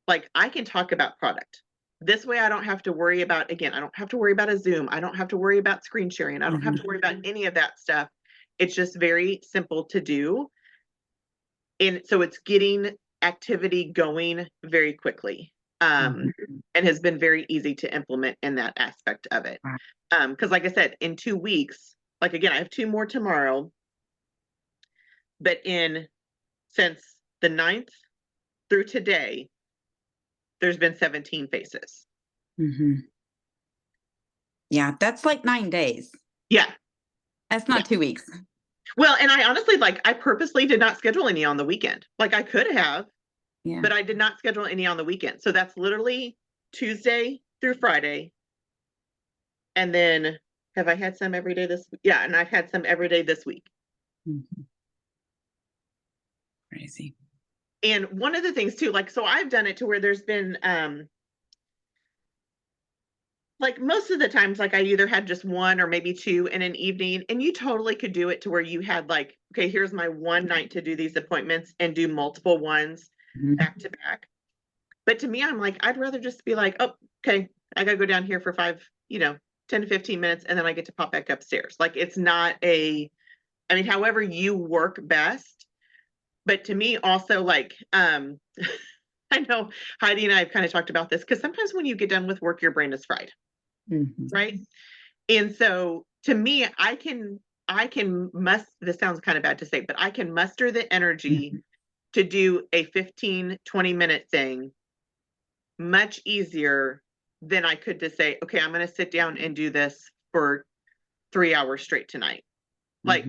Like I can talk about product. This way I don't have to worry about, again, I don't have to worry about a Zoom. I don't have to worry about screen sharing. I don't have to worry about any of that stuff. It's just very simple to do. And so it's getting activity going very quickly. And has been very easy to implement in that aspect of it. Because like I said, in 2 weeks, like again, I have 2 more tomorrow. But since the 9th through today, there's been 17 faces. Yeah, that's like 9 days. Yeah. That's not 2 weeks. Well, and I honestly, like, I purposely did not schedule any on the weekend. Like I could have, Yeah. but I did not schedule any on the weekend. So that's literally Tuesday through Friday. And then have I had some every day this week? Yeah, and I've had some every day this week. Crazy. And one of the things too, like, so I've done it to where there's been, like most of the times, like I either had just 1 or maybe 2 in an evening, and you totally could do it to where you had like, okay, here's my one night to do these appointments and do multiple ones back to back. But to me, I'm like, I'd rather just be like, oh, okay, I gotta go down here for 5, 10 to 15 minutes, and then I get to pop back upstairs. Like it's not I mean, however you work best. But to me also, like, I know Heidi and I have kind of talked about this because sometimes when you get done with work, your brain is fried. Right. And so to me, this sounds kind of bad to say, but I can muster the energy to do a 15-20 minute thing much easier than I could to say, okay, I'm going to sit down and do this for 3 hours straight tonight. Like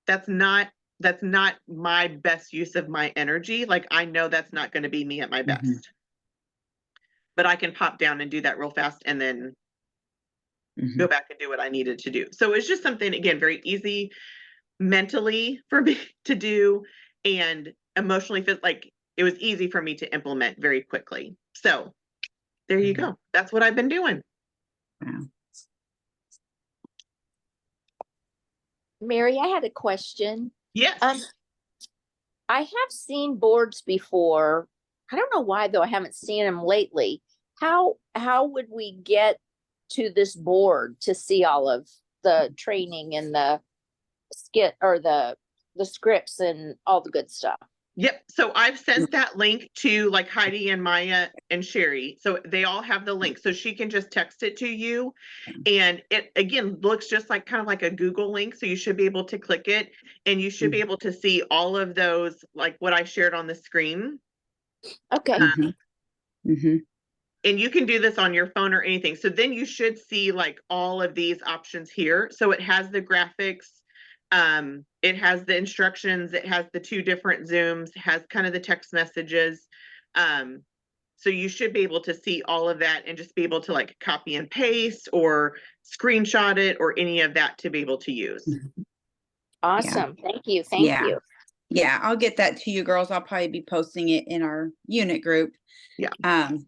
that's not my best use of my energy. Like I know that's not going to be me at my best. But I can pop down and do that real fast and then go back and do what I needed to do. So it's just something, again, very easy mentally for me to do and emotionally, like it was easy for me to implement very quickly. So there you go. That's what I've been doing. Wow. Mary, I had a question. Yes. I have seen boards before. I don't know why though. I haven't seen them lately. How would we get to this board to see all of the training and the skit or the scripts and all the good stuff? Yep. So I've sent that link to like Heidi and Maya and Sherry. So they all have the link. So she can just text it to you. And it again looks just like kind of like a Google link. So you should be able to click it and you should be able to see all of those, like what I shared on the screen. Okay. And you can do this on your phone or anything. So then you should see like all of these options here. So it has the graphics. It has the instructions, it has the 2 different Zooms, it has kind of the text messages. So you should be able to see all of that and just be able to like copy and paste or screenshot it or any of that to be able to use. Awesome. Thank you. Thank you. Yeah, I'll get that to you girls. I'll probably be posting it in our unit group. Yeah. And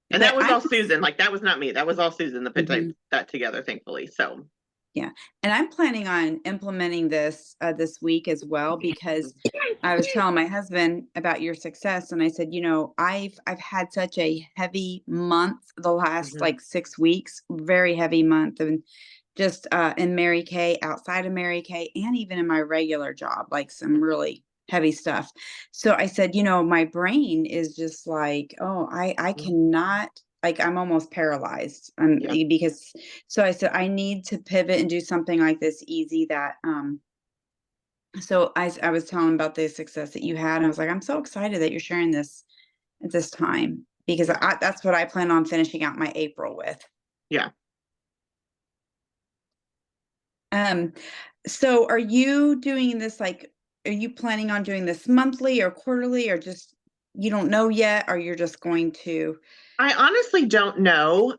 that was all Susan, like that was not me. That was all Susan that put that together, thankfully. So yeah. And I'm planning on implementing this this week as well, because I was telling my husband about your success. And I said, I've had such a heavy month the last like 6 weeks, very heavy month. And just in Mary Kay, outside of Mary Kay, and even in my regular job, like some really heavy stuff. So I said, my brain is just like, oh, I cannot, like I'm almost paralyzed. Because so I said I need to pivot and do something like this easy that so I was telling him about the success that you had. And I was like, I'm so excited that you're sharing this at this time, because that's what I plan on finishing out my April with. Yeah. So are you doing this, like, are you planning on doing this monthly or quarterly or just you don't know yet, or you're just going to? I honestly don't know.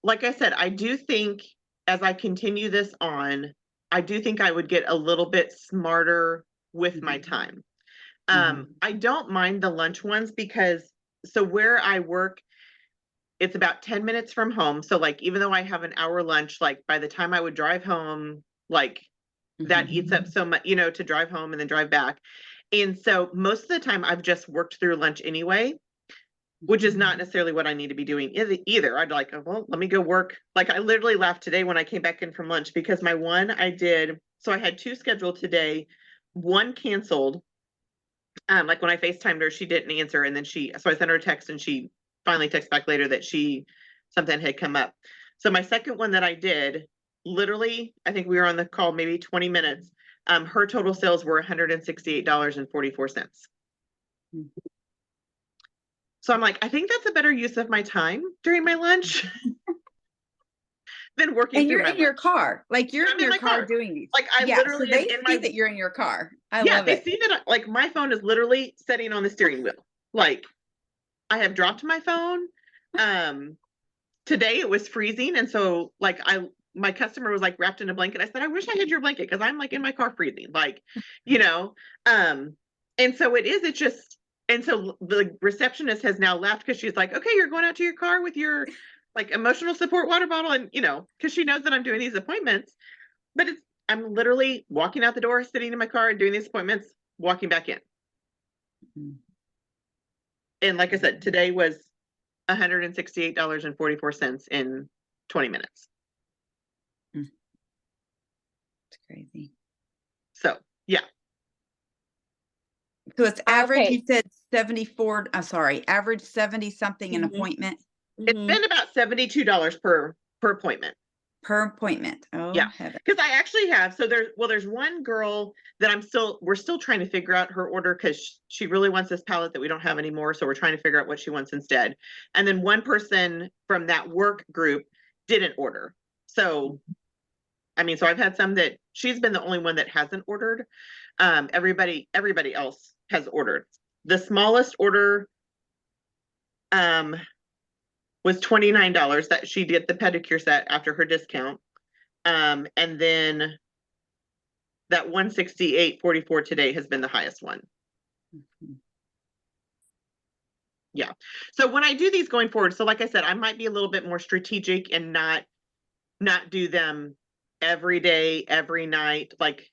Like I said, I do think as I continue this on, I do think I would get a little bit smarter with my time. I don't mind the lunch ones because so where I work, it's about 10 minutes from home. So like even though I have an hour lunch, like by the time I would drive home, like that eats up so much, to drive home and then drive back. And so most of the time I've just worked through lunch anyway, which is not necessarily what I need to be doing either. I'd like, oh, well, let me go work. Like I literally laughed today when I came back in from lunch because my one I did, so I had 2 scheduled today, one canceled. Like when I FaceTimed her, she didn't answer. And then so I sent her a text and she finally texted back later that something had come up. So my second one that I did, literally, I think we were on the call maybe 20 minutes. Her total sales were $168.44. So I'm like, I think that's a better use of my time during my lunch than working And through you're my in your lunch. car, like you're I'm in in your my car car. doing these. Like I Yeah, so literally they am in see my that you're in your car. I yeah, love they it. see that like my phone is literally sitting on the steering wheel. Like I have dropped my phone. Today it was freezing, and so like my customer was like wrapped in a blanket. I said, I wish I had your blanket because I'm like in my car freezing, like, and so it's just, and so the receptionist has now left because she's like, okay, you're going out to your car with your like emotional support water bottle, and because she knows that I'm doing these appointments, but I'm literally walking out the door, sitting in my car and doing these appointments, walking back in. Mhm. And like I said, today was $168.44 in 20 minutes. It's crazy. So yeah. So it's average, Okay. you said 74, I'm sorry, average 70 something an Mhm. appointment It's Mhm. been about $72 per appointment. per appointment. Oh, Yeah. heaven. Because I actually have, so there's one girl that we're still trying to figure out her order because she really wants this palette that we don't have anymore. So we're trying to figure out what she wants instead. And then one person from that work group didn't order. So, I mean, so I've had some that she's been the only one that hasn't ordered. Everybody else has ordered. The smallest order was $29 that she did the pedicure set after her discount. And then that 168.44 today has been the highest one. Yeah. So when I do these going forward, so like I said, I might be a little bit more strategic and not do them every day, every night. Like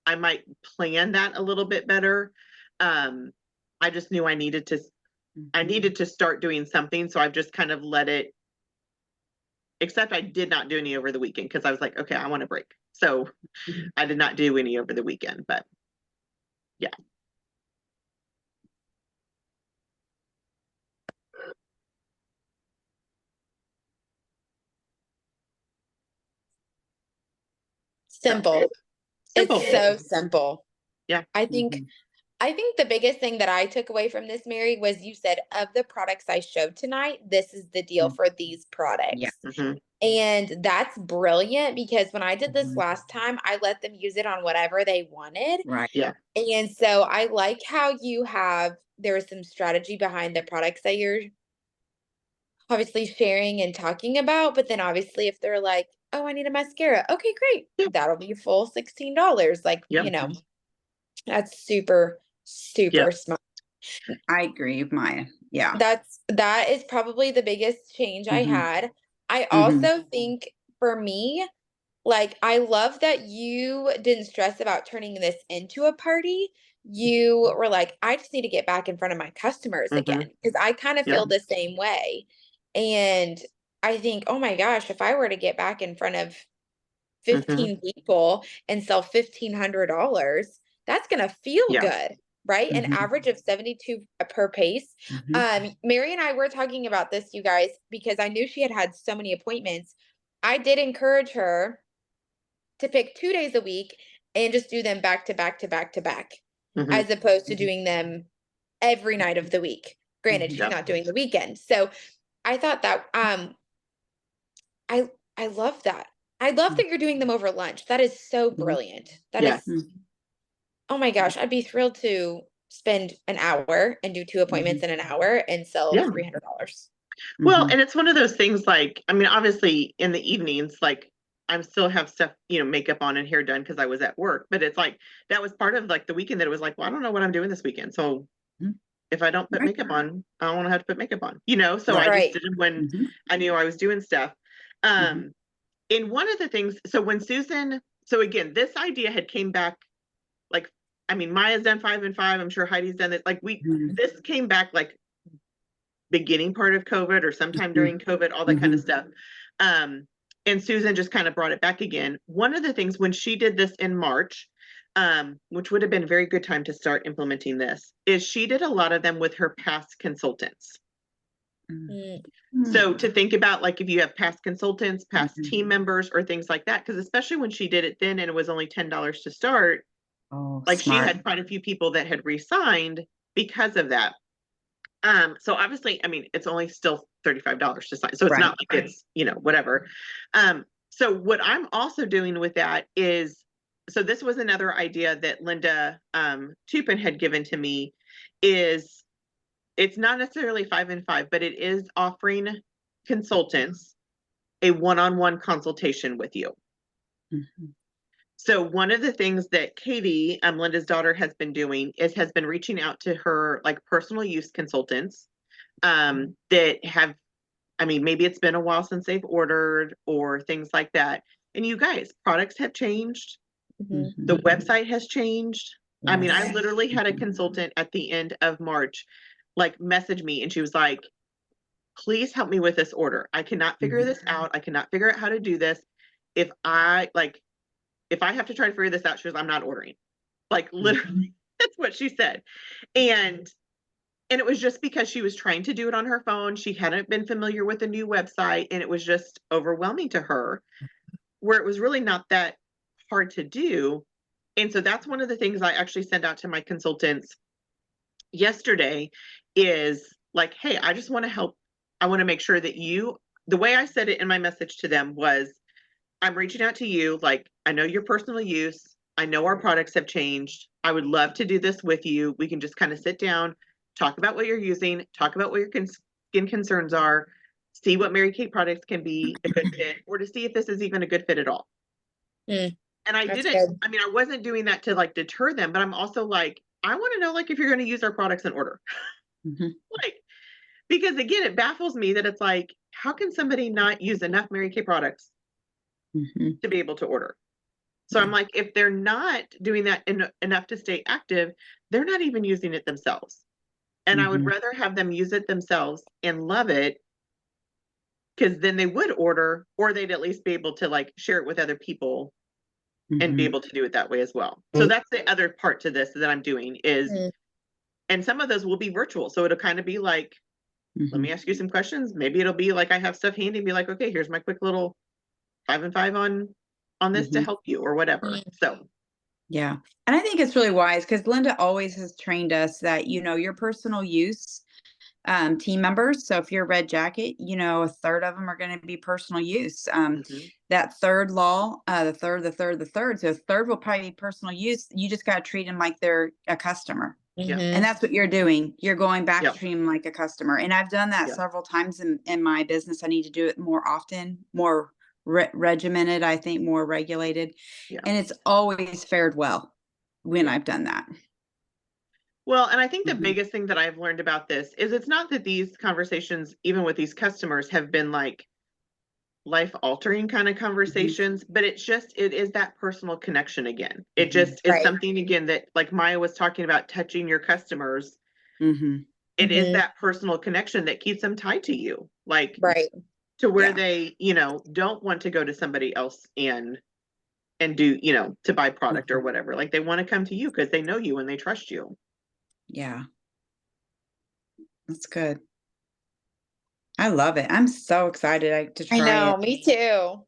I might plan that a little bit better. I just knew I needed to start doing something. So I've just kind of let it, except I did not do any over the weekend because I was like, okay, I want a break. So I did not do any over the weekend, but yeah. Simple. Simple. It's so simple. Yeah. I think Mhm. I think the biggest thing that I took away from this, Mary, was you said of the products I showed tonight, this is the deal Mm. for these products. Mhm. And that's brilliant because when I did this Mhm. last time, I let them use it on whatever they wanted. Right. Yeah. And so I like how there's some strategy behind the products that you're obviously sharing and talking about. But then obviously if they're like, oh, I need a mascara. Okay, great. Yeah. That'll be full $16. Like, Yep. that's super, super Yeah. smart. I agree, Maya. Yeah. That is probably the biggest change I Mhm. had. I Mhm. also think for me, like I love that you didn't stress about turning this into a party. You were like, I just need to get back in front of my customers Mhm. again because I kind of Yeah. feel the same way. And I think, oh my gosh, if I were to get back in front of Mhm. 15 people and sell $1,500, that's gonna feel Yeah. good, right? An Mhm. average of 72 per pace. Mhm. Mary and I were talking about this, you guys, because I knew she had so many appointments. I did encourage her to pick 2 days a week and just do them back to back to back to back, Mhm. as opposed to Mhm. doing them every night of the week. Granted, Mhm. she's Yeah. not doing the weekend. So I thought that I love that. I love that you're doing them over lunch. That is so Mhm. brilliant. That Yeah. is, oh my gosh, I'd be thrilled to spend an hour and do 2 appointments in an hour and sell Yeah. $300. Well, Mhm. and it's one of those things like, I mean, obviously in the evenings, like I'm still have stuff, makeup on and hair done because I was at work, but it's like that was part of like the weekend that it was like, well, I don't know what I'm doing this weekend. So Mhm. if I don't put Right. makeup on, I don't want to have to put makeup on, so Right. I just Right. did it when Mhm. I knew I was doing stuff. Mhm. And one of the things, so when Susan, so again, this idea had came back, like, I mean, Maya's done 5 and 5. I'm sure Heidi's done it. Like Mhm. this came back like beginning part of COVID or sometime during COVID, all that kind of Mhm. stuff. And Susan just kind of brought it back again. One of the things when she did this in March, which would have been a very good time to start implementing this, is she did a lot of them with her past consultants. Mm, So to think about like if you have past consultants, past Mhm. team members, or things like that, because especially when she did it then and it was only $10 to start, Oh, like she smart. had quite a few people that had resigned because of that. So obviously, I mean, it's only still $35 to sign. So it's Right. not like it's, whatever. So what I'm also doing with that is, so this was another idea that Linda Tupin had given to me, is it's not necessarily 5 and 5, but it is offering consultants a one-on-one consultation with you. Mhm. So one of the things that Katie, Linda's daughter, has been doing is has been reaching out to her like personal use consultants that have, I mean, maybe it's been a while since they've ordered or things like that. And you guys, products have changed. mhm. The Mhm. website has changed. I mean, I Yes. literally had a Mhm. consultant at the end of March, like message me and she was like, please help me with this order. I cannot figure Mhm. this out. I cannot figure out how to do this. If I have to try to figure this out, she goes, I'm not ordering. Like literally, that's what she said. And it was just because she was trying to do it on her phone. She hadn't been familiar with the new website and it was just overwhelming to her, where it was really not that hard to do. And so that's one of the things I actually sent out to my consultants yesterday is like, hey, I just want to help. I want to make sure that the way I said it in my message to them was, I'm reaching out to you. Like, I know your personal use. I know our products have changed. I would love to do this with you. We can just kind of sit down, talk about what you're using, talk about what your skin concerns are, see what Mary Kay products can be a good fit, or to see if this is even a good fit at all. Mm, And I that's didn't, good. I mean, I wasn't doing that to like deter them, but I'm also like, I want to know like if you're going to use our products in order. Mhm. Like, because again, it baffles me that it's like, how can somebody not use enough Mary Kay products Mhm. to be able to order? So I'm like, if they're not doing that enough to stay active, they're not even using it themselves. And I would Mhm. rather have them use it themselves and love it, because then they would order, or they'd at least be able to like share it with other people and be Mhm. able to do it that way as well. So that's the other part to this that I'm doing is, Mm, and some of those will be virtual. So it'll kind of be like, let Mhm. me ask you some questions. Maybe it'll be like I have stuff handy and be like, okay, here's my quick little 5 and 5 on this to Mhm. help you or whatever. mm, So Yeah. And I think it's really wise because Linda always has trained us that, your personal use team members. So if you're a red jacket, a third of them are going to be personal use. mhm. That third law, the third. So a third will probably be personal use. You just got to treat them like they're a customer. Yeah, And mhm. that's what you're doing. You're going back yeah, to treat them like a customer. And I've done that yeah. several times in my business. I need to do it more often, more regimented, I think, more regulated. Yeah. And it's always fared well when Yeah. I've done that. Well, and I think the Mhm. biggest thing that I've learned about this is it's not that these conversations, even with these customers, have been like life altering kind of conversations, but it's just, it is that personal connection again. It Mhm. just is Right. something again that like Maya was talking about touching your customers. Mhm. It is Mhm. that personal connection that keeps them tied to you, like Right. to where Yeah. they, don't want to go to somebody else and do, to buy product or Mhm. whatever. Like they want to come to you because they know you and they trust you. Yeah. That's good. I love it. I'm so excited to I try know, it. me too.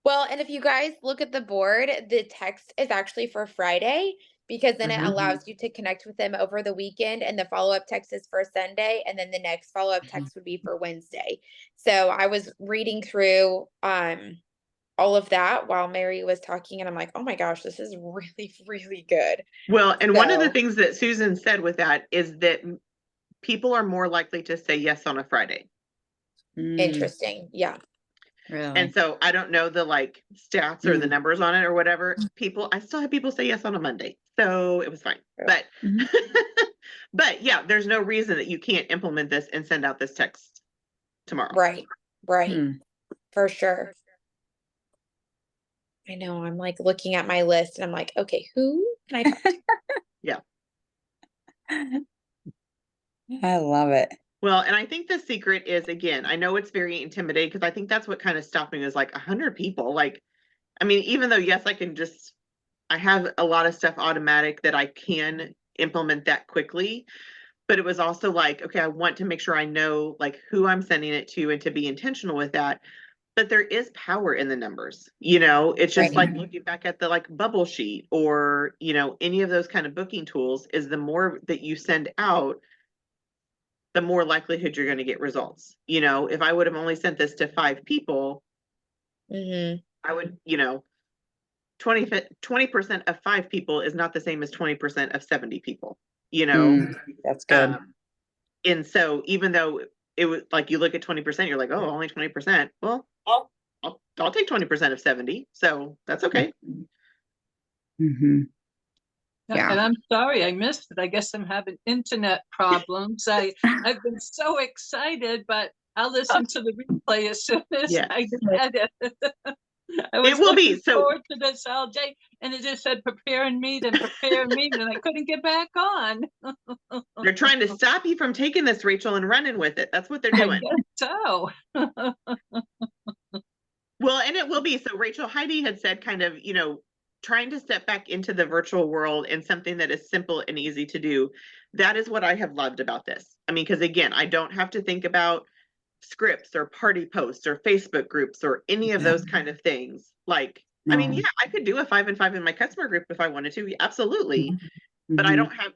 Well, and if you guys look at the board, the text is actually for Friday because then it Mhm. allows you to connect with them over the weekend, and the follow-up text is for Sunday, and then the next follow-up Mhm. text would be for Wednesday. So I was reading through all of that while Mary was talking, and I'm like, oh my gosh, this is really, really good. Well, and one of the So- things that Susan said with that is that people are more likely to say yes on a Friday. Interesting. Yeah. Really? And so I don't know the like stats or the numbers on it or whatever. I still had people say yes on a Monday. So it was fine. But Mhm. but yeah, there's no reason that you can't implement this and send out this text tomorrow. Right. Right. Hmm. For sure. I know. I'm like looking at my list and I'm like, okay, who can I talk to? I love it. Well, and I think the secret is, again, I know it's very intimidating because I think that's what kind of stopped me was like 100 people. Like, I mean, even though, yes, I have a lot of stuff automatic that I can implement that quickly, but it was also like, okay, I want to make sure I know like who I'm sending it to and to be intentional with that. But there is power in the numbers, it's just Right. like looking back at the like bubble sheet or, any of those kind of booking tools is the more that you send out, the more likelihood you're going to get results. If I would have only sent this to 5 people, Mm-hmm. I would, 20% of 5 people is not the same as 20% of 70 people, That's good. And so even though it was like, you look at 20%, you're like, oh, only 20%. Well, I'll take 20% of 70. So that's okay. Mm-hmm. Yeah. And I'm sorry I missed it. I guess I'm having internet problems. I've been so excited, but I'll listen to the replay as soon as Yes. I get it. I was will be, looking so- forward to this all day, and it just said prepare and meet, and I couldn't get back on. They're trying to stop you from taking this, Rachel, and running with it. That's what they're I doing. guess so. Well, and it will be. So Rachel, Heidi had said kind of, trying to step back into the virtual world and something that is simple and easy to do. That is what I have loved about this. I mean, because again, I don't have to think about scripts or party posts or Facebook groups or any of those kind of things. Like, I mean, yeah, I could do a 5 and 5 in my customer group if I wanted to. Absolutely. But I don't have,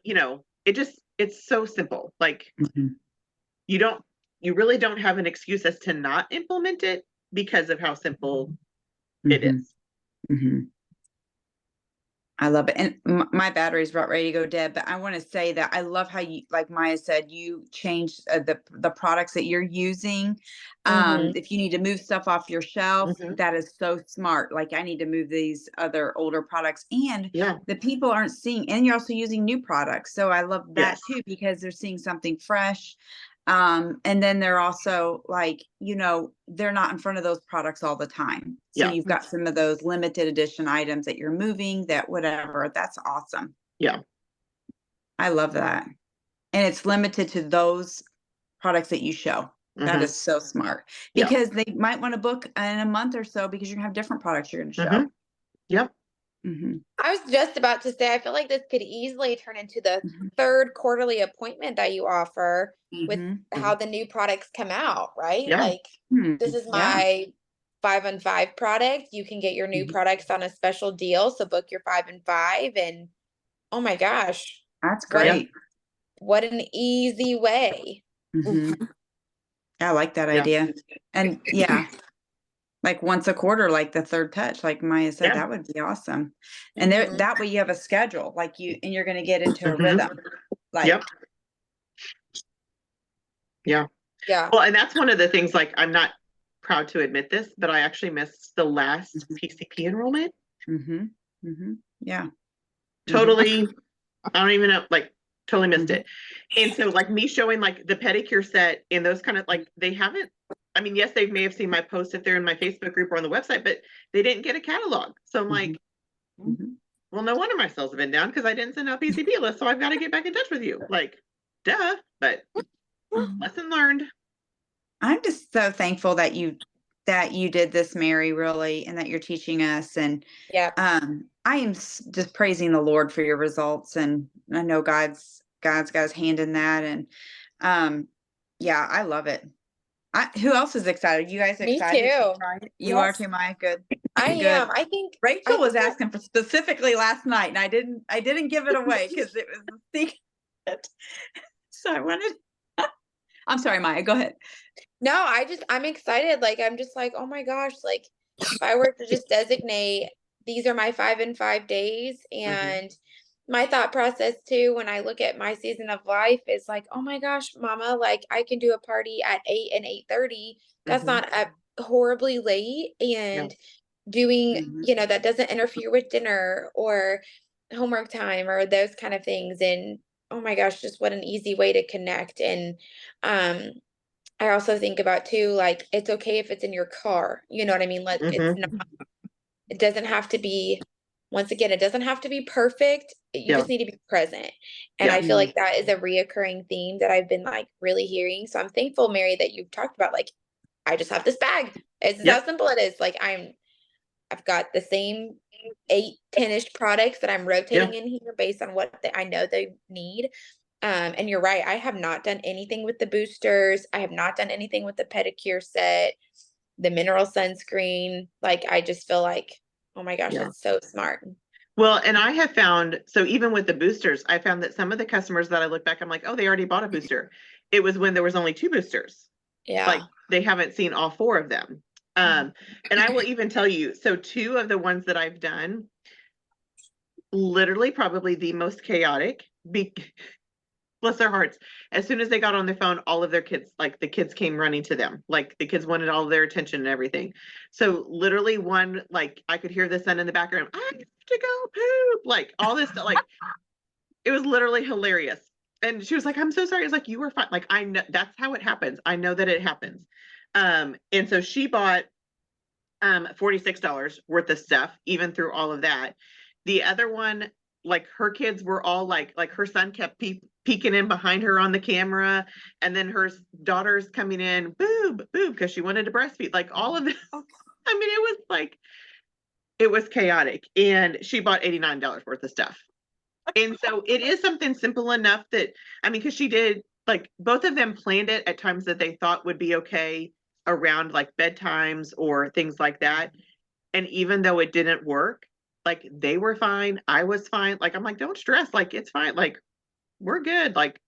it's so simple. Like, you really don't have an excuse as to not implement it because of how simple it is. Mm-hmm. I love it. And my battery's about ready to go dead, but I want to say that I love how you, like Maya said, you changed the products that you're using. If you need to move stuff off your shelf, that is so smart. Like I need to move these other older products, and the people aren't seeing, and you're also using new products. So I love that too, because they're seeing something fresh. And then they're also like, they're not in front of those products all the time. So you've got some of those limited edition items that you're moving, that whatever. That's awesome. Yeah. I love that. And it's limited to those products that you show. That is so smart, because they might want to book in a month or so, because you're gonna have different products you're gonna show. Yep. I was just about to say, I feel like this could easily turn into the third quarterly appointment that you offer with how the new products come out, right? Yeah. Like, this is my 5 and 5 product. You can get your new products on a special deal. So book your 5 and 5, and oh my gosh, That's great. what an easy way. I like that idea. And like once a quarter, like the third touch, like Maya said, that would be awesome. And that way you have a schedule, like and you're going to get into a rhythm. Like, Yeah. Well, and that's one of the things, like, I'm not proud to admit this, but I actually missed the last PCP enrollment. Yeah. Totally. I don't even know, like, totally missed it. And so like me showing like the pedicure set and those kind of, like, they haven't, I mean, yes, they may have seen my post if they're in my Facebook group or on the website, but they didn't get a catalog. So I'm like, well, no wonder my sales have been down, because I didn't send out PCP list. So I've got to get back in touch with you. Like, duh, but lesson learned. I'm just so thankful that you did this, Mary, really, and that you're teaching us. And I am just praising the Lord for your results, and I know God's got his hand in that. And I love it. Who else is excited? You guys excited? Me too. You are too, Maya. Good. I Good. am. I think Rachel was asking for specifically last night, and I didn't give it away because it was a secret. So I wanted. I'm sorry, Maya. Go ahead. No, I'm excited. Like, I'm just like, oh my gosh, like if I were to just designate, these are my 5 and 5 days, and my thought process too, when I look at my season of life is like, oh my gosh, mama, like I can do a party at 8 and 8:30. That's Mhm. not horribly late, and doing, Mhm. that doesn't interfere with dinner or homework time or those kind of things. And oh my gosh, just what an easy way to connect. And um I also think about too, like it's okay if it's in your car. You know what I mean? Like it's not, Mhm. it doesn't have to be, once again, it doesn't have to be perfect. You Yeah. just need to be present. And Yeah. I feel like that is a reoccurring theme that I've been like really hearing. So I'm thankful, Mary, that you've talked about like, I just have this bag. It's just how Yep. simple it is. Like I've got the same 8, 10-ish products that I'm Yeah. rotating in here based on what I know they need. And you're right. I have not done anything with the boosters. I have not done anything with the pedicure set, the mineral sunscreen. Like, I just feel like, oh my gosh, Yeah. it's so smart. Well, and I have found, so even with the boosters, I found that some of the customers that I look back, I'm like, oh, they already bought a booster. It was when there was only 2 boosters. Like Yeah. they haven't seen all 4 of them. And I will even tell you, so 2 of the ones that I've done, literally probably the most chaotic, bless their hearts. As soon as they got on their phone, all of their kids, like the kids came running to them. Like the kids wanted all of their attention and everything. So literally one, like I could hear the son in the background, I have to go poop, like all this stuff, like it was literally hilarious. And she was like, I'm so sorry. I was like, you were fine. Like, I know that's how it happens. I know that it happens. And so she bought $46 worth of stuff, even through all of that. The other one, like her kids were all like her son kept peeking in behind her on the camera, and then her daughter's coming in, boob, boob, because she wanted to breastfeed, like all of this. I mean, it was like, it was chaotic. And she bought $89 worth of stuff. And so it is something simple enough that, I mean, because she did, like, both of them planned it at times that they thought would be okay around like bedtimes or things like that. And even though it didn't work, like they were fine, I was fine. Like, I'm like, don't stress, like, it's fine. Like, we're good. Like,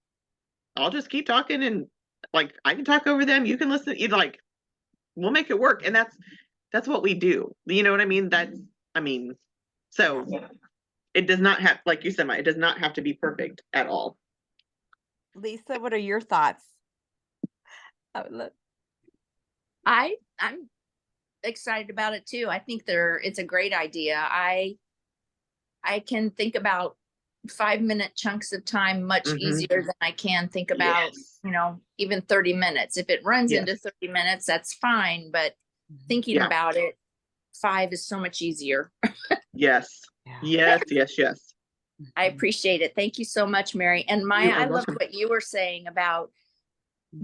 I'll just keep talking, and like, I can talk over them. You can listen, either like, we'll make it work. And that's what we do. You know what I mean? I mean, so it does not have, like you said, Maya, it does not have to be perfect at all. Lisa, what are your thoughts? Oh, look. I'm excited about it too. I think it's a great idea. I can think about 5-minute chunks of time much Mhm. easier than I can think about, Yes. even 30 minutes. If it runs Yes. into 30 minutes, that's fine. But thinking Yeah. about it, 5 is so much easier. Yes. Yes. Yes. Yes. I appreciate it. Thank you so much, Mary. And Maya, You are I loved welcome. what you were saying about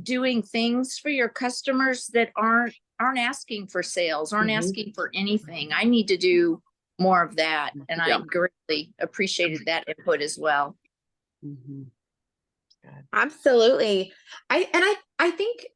doing things for your customers that aren't asking for sales, aren't Mhm. asking for anything. I need to do more of that. And I Yeah. greatly appreciated that input as well. Absolutely. I think,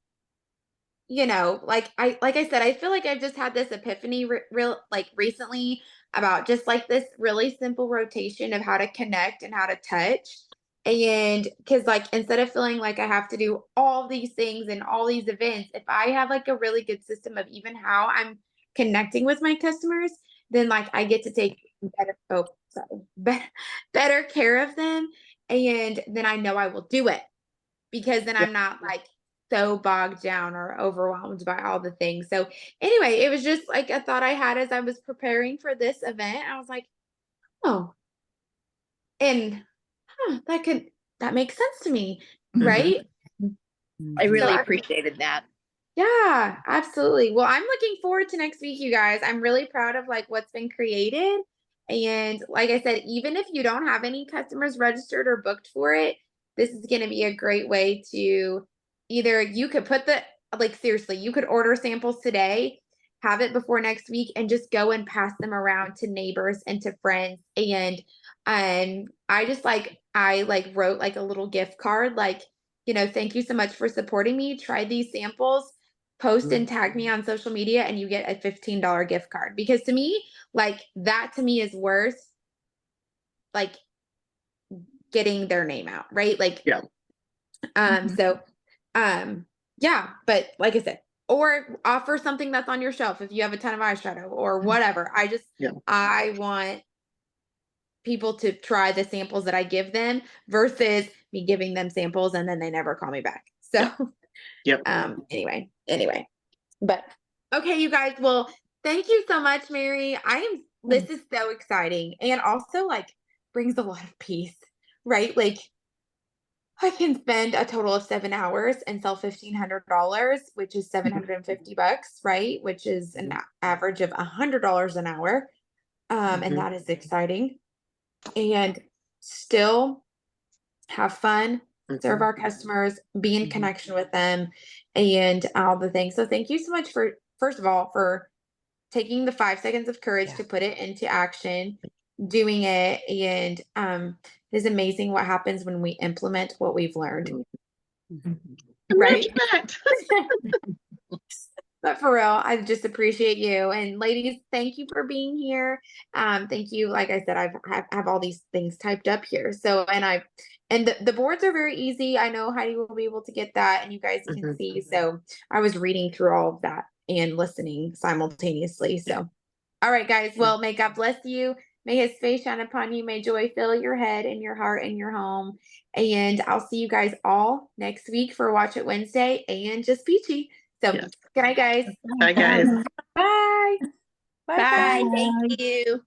like I said, I feel like I've just had this epiphany real like recently about just like this really simple rotation of how to connect and how to touch. And because like instead of feeling like I have to do all these things and all these events, if I have like a really good system of even how I'm connecting with my customers, then like I get to take better care of them. And then I know I will do it, because then Yeah. I'm not like so bogged down or overwhelmed by all the things. So anyway, it was just like a thought I had as I was preparing for this event. I was like, oh, and that makes sense to me, Mhm. right? I So really appreciated that. yeah, absolutely. Well, I'm looking forward to next week, you guys. I'm really proud of like what's been created. And like I said, even if you don't have any customers registered or booked for it, this is going to be a great way to either you could put like seriously, you could order samples today, have it before next week, and just go and pass them around to neighbors and to friends. And I like wrote like a little gift card, like, thank you so much for supporting me. Try these samples, post and tag me on social media, and you get a $15 gift card. Because to me, like that to me is worth like getting their name out, right? Like, Yeah. so, yeah, but like I said, or offer something that's on your shelf if you have a ton of eyeshadow or whatever. Yeah. I want people to try the samples that I give them versus me giving them samples and then they never call me back. So Yep. anyway. But okay, you guys. Well, thank you so much, Mary. This is so exciting and also like brings a lot of peace, right? Like I can spend a total of 7 hours and sell $1,500, which is $750, right? Which is an average of $100 an hour. And that is exciting. And still have fun, serve our customers, be in connection with them, and all the things. So thank you so much for, first of all, for taking the 5 seconds of courage to put it into action, doing it. And it is amazing what happens when we implement what we've learned. Right? Imagine that. But for real, I just appreciate you. And ladies, thank you for being here. Thank you. Like I said, I have all these things typed up here. So, and the boards are very easy. I know Heidi will be able to get that and you guys can see. So I was reading through all of that and listening simultaneously. So, all right, guys. Well, may God bless you. May his face shine upon you. May joy fill your head and your heart and your home. And I'll see you guys all next week for Watch It Wednesday and Just Peachy. So, Yes. good night, guys. Bye, guys. Bye. Bye. Thank you.